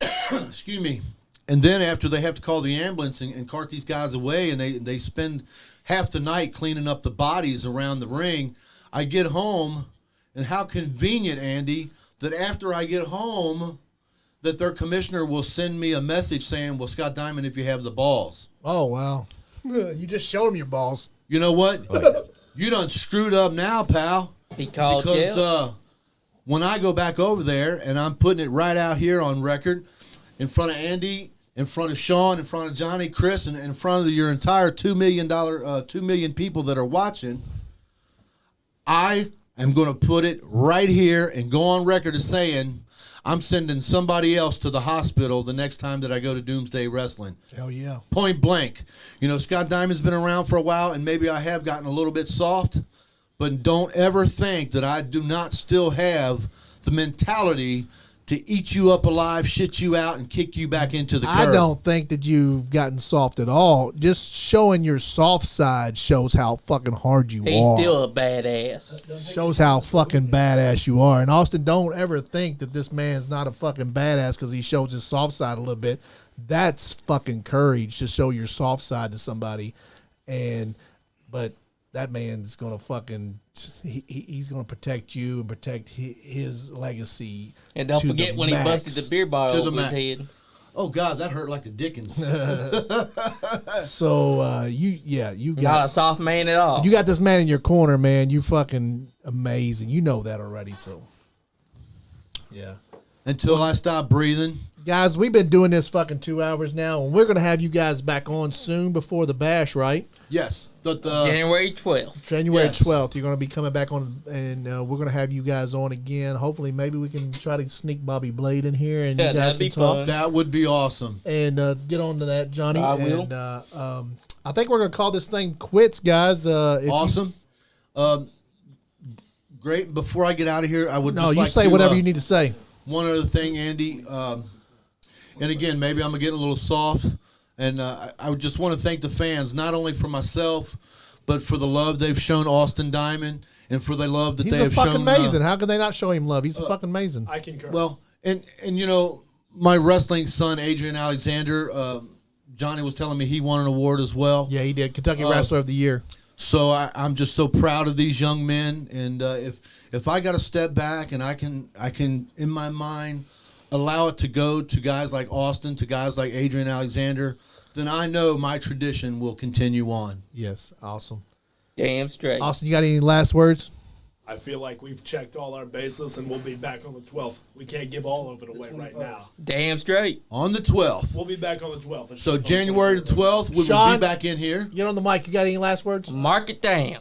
excuse me, and then after they have to call the ambulance and cart these guys away, and they spend half the night cleaning up the bodies around the ring, I get home, and how convenient, Andy, that after I get home, that their commissioner will send me a message saying, well, Scott Diamond, if you have the balls. Oh, wow. You just showed him your balls. You know what? You done screwed up now, pal. He called Because when I go back over there, and I'm putting it right out here on record, in front of Andy, in front of Sean, in front of Johnny, Chris, and in front of your entire $2 million people that are watching, I am going to put it right here and go on record as saying, I'm sending somebody else to the hospital the next time that I go to Doomsday Wrestling. Hell yeah. Point blank. You know, Scott Diamond's been around for a while, and maybe I have gotten a little bit soft, but don't ever think that I do not still have the mentality to eat you up alive, shit you out, and kick you back into the curb. I don't think that you've gotten soft at all. Just showing your soft side shows how fucking hard you He's are. still a badass. Shows how fucking badass you are. And Austin, don't ever think that this man's not a fucking badass because he shows his soft side a little bit. That's fucking courage to show your soft side to somebody. But that man's gonna fucking he's gonna protect you and protect his legacy. And don't forget when he busted the beer bottle over his head. Oh God, that hurt like the Dickens. So you got Not a soft man at all. You got this man in your corner, man. You fucking amazing. You know that already. So yeah. Until I stop breathing. Guys, we've been doing this fucking 2 hours now, and we're going to have you guys back on soon before the bash, right? Yes. January 12th. January Yes. 12th, you're going to be coming back on, and we're going to have you guys on again. Hopefully, maybe we can try to sneak Bobby Blade in here, and you guys that'd can be talk. fun. That would be awesome. And get on to that, Johnny. I will. And, I think we're going to call this thing quits, guys. Awesome. Great. Before I get out of here, I would No, just you like say to, whatever you need to say. One other thing, Andy. And again, maybe I'm getting a little soft. And I would just want to thank the fans, not only for myself, but for the love they've shown Austin Diamond and for the love that He's they a have fucking shown. amazing. How could they not show him love? He's fucking amazing. I concur. Well, And you know, my wrestling son, Adrian Alexander, Johnny was telling me he won an award as well. Yeah, he did. Kentucky Wrestler of the Year. So I'm just so proud of these young men. And if I got to step back and I can in my mind allow it to go to guys like Austin, to guys like Adrian Alexander, then I know my tradition will continue on. Yes, awesome. Damn straight. Austin, you got any last words? I feel like we've checked all our bases and we'll be back on the 12th. We can't give all of it away right now. Damn straight. On the 12th. We'll be back on the 12th. It's So just on January the 12th, we will Sean? be back in here. Get on the mic. You got any last words? Mark it down.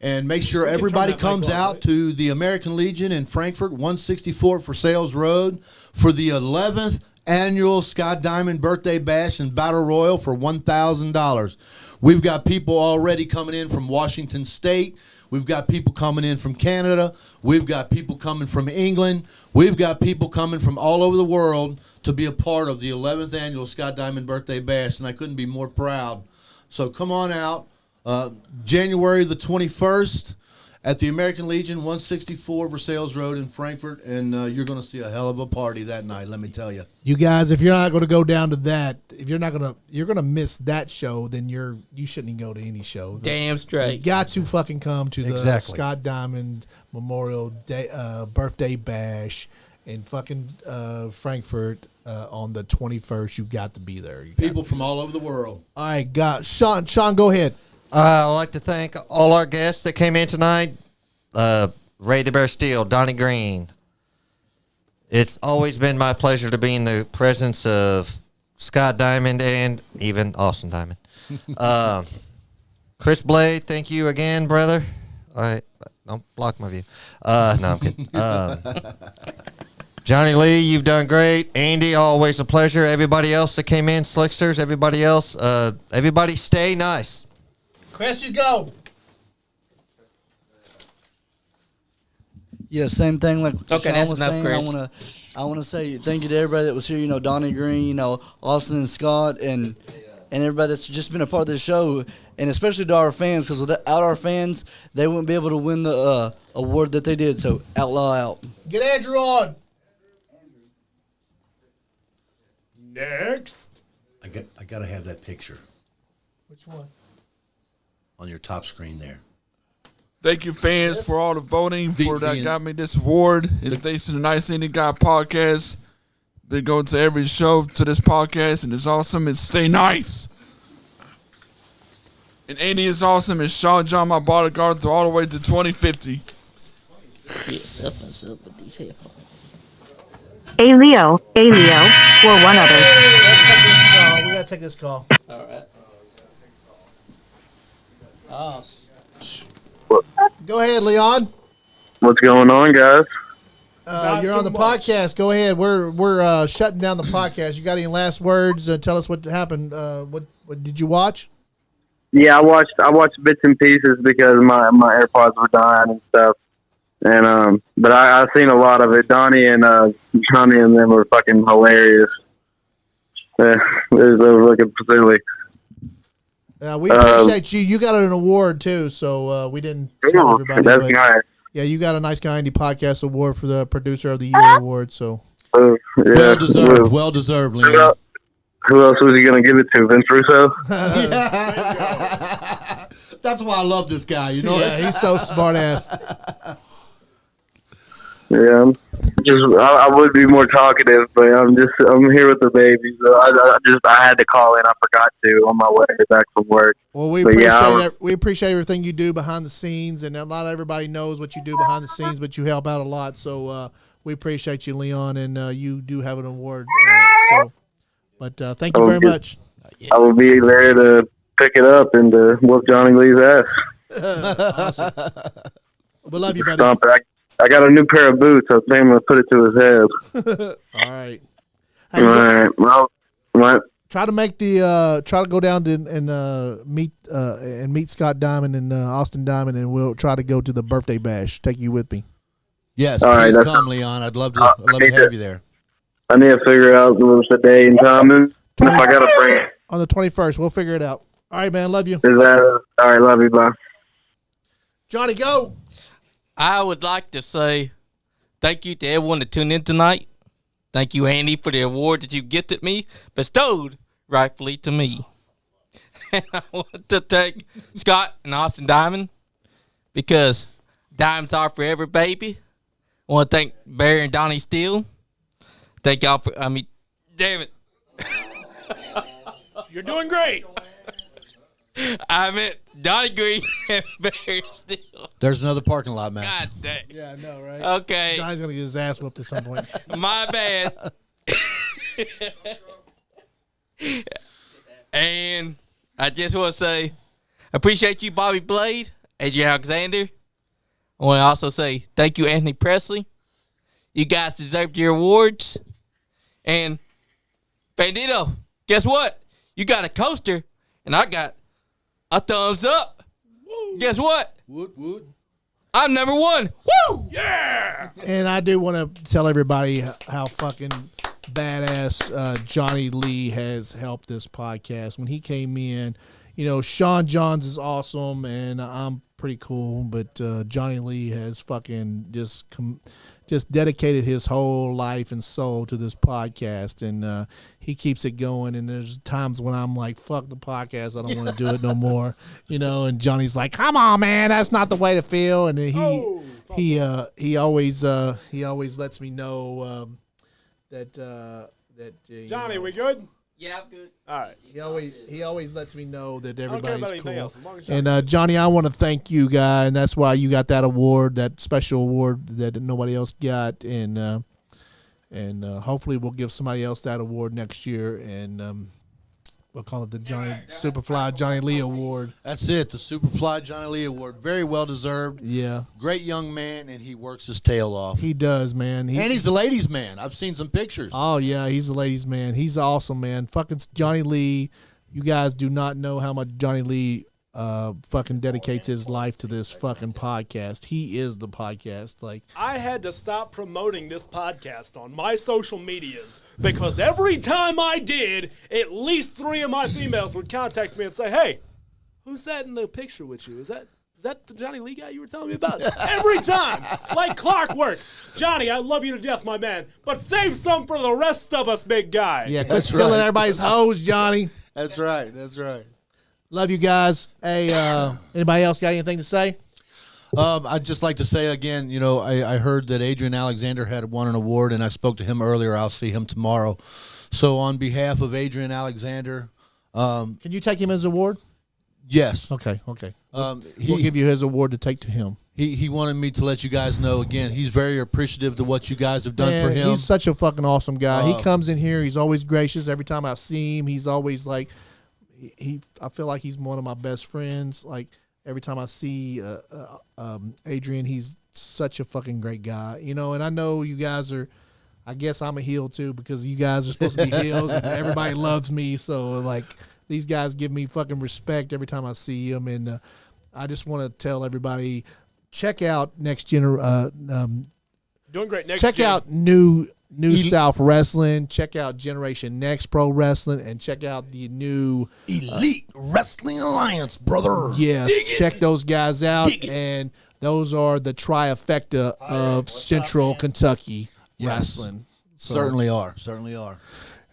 And make sure everybody comes out to the American Legion in Frankfurt, 164 for Sales Road, for the 11th annual Scott Diamond Birthday Bash and Battle Royal for $1,000. We've got people already coming in from Washington State. We've got people coming in from Canada. We've got people coming from England. We've got people coming from all over the world to be a part of the 11th annual Scott Diamond Birthday Bash, and I couldn't be more proud. So come on out. January the 21st at the American Legion, 164 Versailles Road in Frankfurt, and you're going to see a hell of a party that night, let me tell you. You guys, if you're not going to go down to that, if you're going to miss that show, then you shouldn't go to any show. Damn straight. You got to fucking come to the Exactly. Scott Diamond Memorial Day Birthday Bash in fucking Frankfurt on the 21st. You got to be there. People from all over the world. All right, Sean, go ahead. I'd like to thank all our guests that came in tonight. Ray the Bear Steele, Donnie Green. It's always been my pleasure to be in the presence of Scott Diamond and even Austin Diamond. Chris Blade, thank you again, brother. Don't block my view. No, I'm kidding. Johnny Lee, you've done great. Andy, always a pleasure. Everybody else that came in, Slicksters, everybody else, everybody stay nice. Chris, you go. Yeah, same thing like Okay, Sean that's was enough, saying. Chris. I wanna say thank you to everybody that was here. You know, Donnie Green, you know, Austin and Scott, and everybody that's just been a part of the show, and especially to our fans, because without our fans, they wouldn't be able to win the award that they did. So outlaw out. Get Andrew on. Next. I got to have that picture Which one? on your top screen there. Thank you, fans, for all the voting that got me this award. And thanks to the Nice Indie Guy podcast. They go to every show to this podcast, and it's awesome. And stay nice. And Andy is awesome, and Sean John, my bodyguard, through all the way to 2050. A Leo, or one other. Let's take this call. We gotta take this call. All right. Oh. Go ahead, Leon. What's going on, guys? You're on the podcast. Go ahead. We're shutting down the podcast. You got any last words? Tell us what happened. What did you watch? Yeah, I watched bits and pieces because my AirPods were dying and stuff. And but I seen a lot of it. Donnie and Johnny and them were fucking hilarious. It was looking silly. We appreciate you. You got an award too, so we didn't tell everybody. That's but nice. Yeah, you got a Nice Guy Andy podcast award for the Producer of the Year award. So Yeah, Well deserved, Leon. Who else was he going to give it to? Vince Russo? That's why I love this guy, you know? Yeah, he's so smart ass. Yeah, I would be more talkative, but I'm here with the baby, so I had to call in. I forgot to on my way back from work. Well, we appreciate everything you do behind the scenes, and not everybody knows what you do behind the scenes, but you help out a lot. So we appreciate you, Leon, and you do have an award. But thank you very much. I will be there to pick it up and to whoop Johnny Lee's ass. Awesome. We love you, buddy. Stomp it. I got a new pair of boots. I think I'm going to put it to his head. All right. All right. Well, what? Try to go down to and meet Scott Diamond and Austin Diamond, and we'll try to go to the birthday bash. Take you with me. Yes, All please right, come, Leon. I'd love to have you there. I need to figure out what's the day and time. If I got to bring it. On the 21st. We'll figure it out. All right, man. Love you. Is that all right? Love you. Bye. Johnny, go. I would like to say Thank you to everyone that tuned in tonight. Thank you, Andy, for the award that you gifted me, bestowed rightfully to me. And I want to thank Scott and Austin Diamond because diamonds are forever, baby. I want to thank Barry and Donnie Steele. Thank y'all for, damn it. You're doing great. I meant Donnie Green and Barry Steele. There's another parking lot match. God dang. Yeah, I know, right? Okay. Johnny's gonna get his ass whooped at some point. My bad. And I just want to say, I appreciate you, Bobby Blade, AJ Alexander. I want to also say thank you, Anthony Presley. You guys deserved your awards. And Bandito, guess what? You got a coaster, and I got a thumbs up. Woo. Guess what? Wood. I'm number one. Woo! Yeah! And I do want to tell everybody how fucking badass Johnny Lee has helped this podcast. When he came in, you know, Sean Johns is awesome, and I'm pretty cool, but Johnny Lee has fucking just dedicated his whole life and soul to this podcast, and he keeps it going. And there's times when I'm like, fuck the podcast, I don't want to do it no more, you know, and Johnny's like, come on, man, that's not the way to feel. And he always lets me know that Johnny, we good? Yeah, I'm good. All right. He always lets me know that I don't care about everybody's anything cool. else, as long as And Johnny, I want to thank you, guy, and that's why you got that award, that special award that nobody else got, and hopefully we'll give somebody else that award next year, and we'll call it the Superfly Johnny Lee Award. That's it, the Superfly Johnny Lee Award. Very well deserved. Yeah. Great young man, and he works his tail off. He does, man. And he's a ladies' man. I've seen some pictures. Oh, yeah, he's a ladies' man. He's awesome, man. Fucking Johnny Lee. You guys do not know how much Johnny Lee fucking dedicates his life to this fucking podcast. He is the podcast. Like, I had to stop promoting this podcast on my social medias because every time I did, at least 3 of my females would contact me and say, hey, who's that in the picture with you? Is that the Johnny Lee guy you were telling me about? Every time, like clockwork. Johnny, I love you to death, my man, but save some for the rest of us, big guy. yeah, quit stealing everybody's hoes, Johnny. That's right. That's right. Love you guys. Hey, anybody else got anything to say? I'd just like to say again, you know, I heard that Adrian Alexander had won an award, and I spoke to him earlier. I'll see him tomorrow. So on behalf of Adrian Alexander, can you take him as award? Yes. Okay. We'll give you his award to take to him. He wanted me to let you guys know again. He's very appreciative to what you guys have done for him. He's such a fucking awesome guy. He comes in here. He's always gracious. Every time I see him, he's always like. I feel like he's one of my best friends. Like every time I see Adrian, he's such a fucking great guy, you know. And I know you guys are. I guess I'm a heel too because you guys are supposed to be heels, and everybody loves me. So like these guys give me fucking respect every time I see them, and I just want to tell everybody check out Doing great. check out New South Wrestling. Check out Generation Next Pro Wrestling, and check out the new Elite Wrestling Alliance, brother. Yes, check those guys out, and those are the trifecta of Central Kentucky wrestling. So, Certainly are.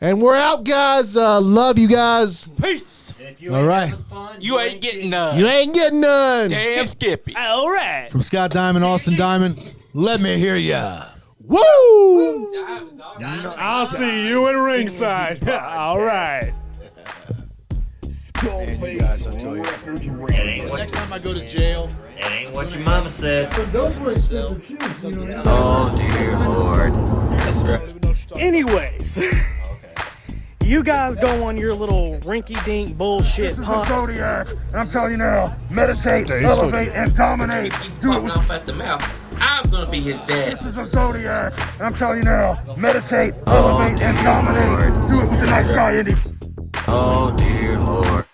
and we're out, guys. Love you guys. Peace. All right. You ain't getting none. You ain't getting none. Damn Skippy. All right. From Scott Diamond, Austin Diamond, let me hear ya. Woo! I'll see you in ringside. All right. Man, you guys, I'll tell you. Next time I go to jail, It ain't what your mama said. Those were expensive shoes. Oh, dear Lord. That's right. Anyways, you guys go on your little rinky-dink bullshit This is the Zodiac, and I'm telling you now, meditate, elevate, and dominate. Do it with off at the mouth. I'm gonna be his dad. This is the Zodiac, and I'm telling you now, meditate, elevate, and dominate. Do it with the nice guy, Indy. Oh, dear Lord.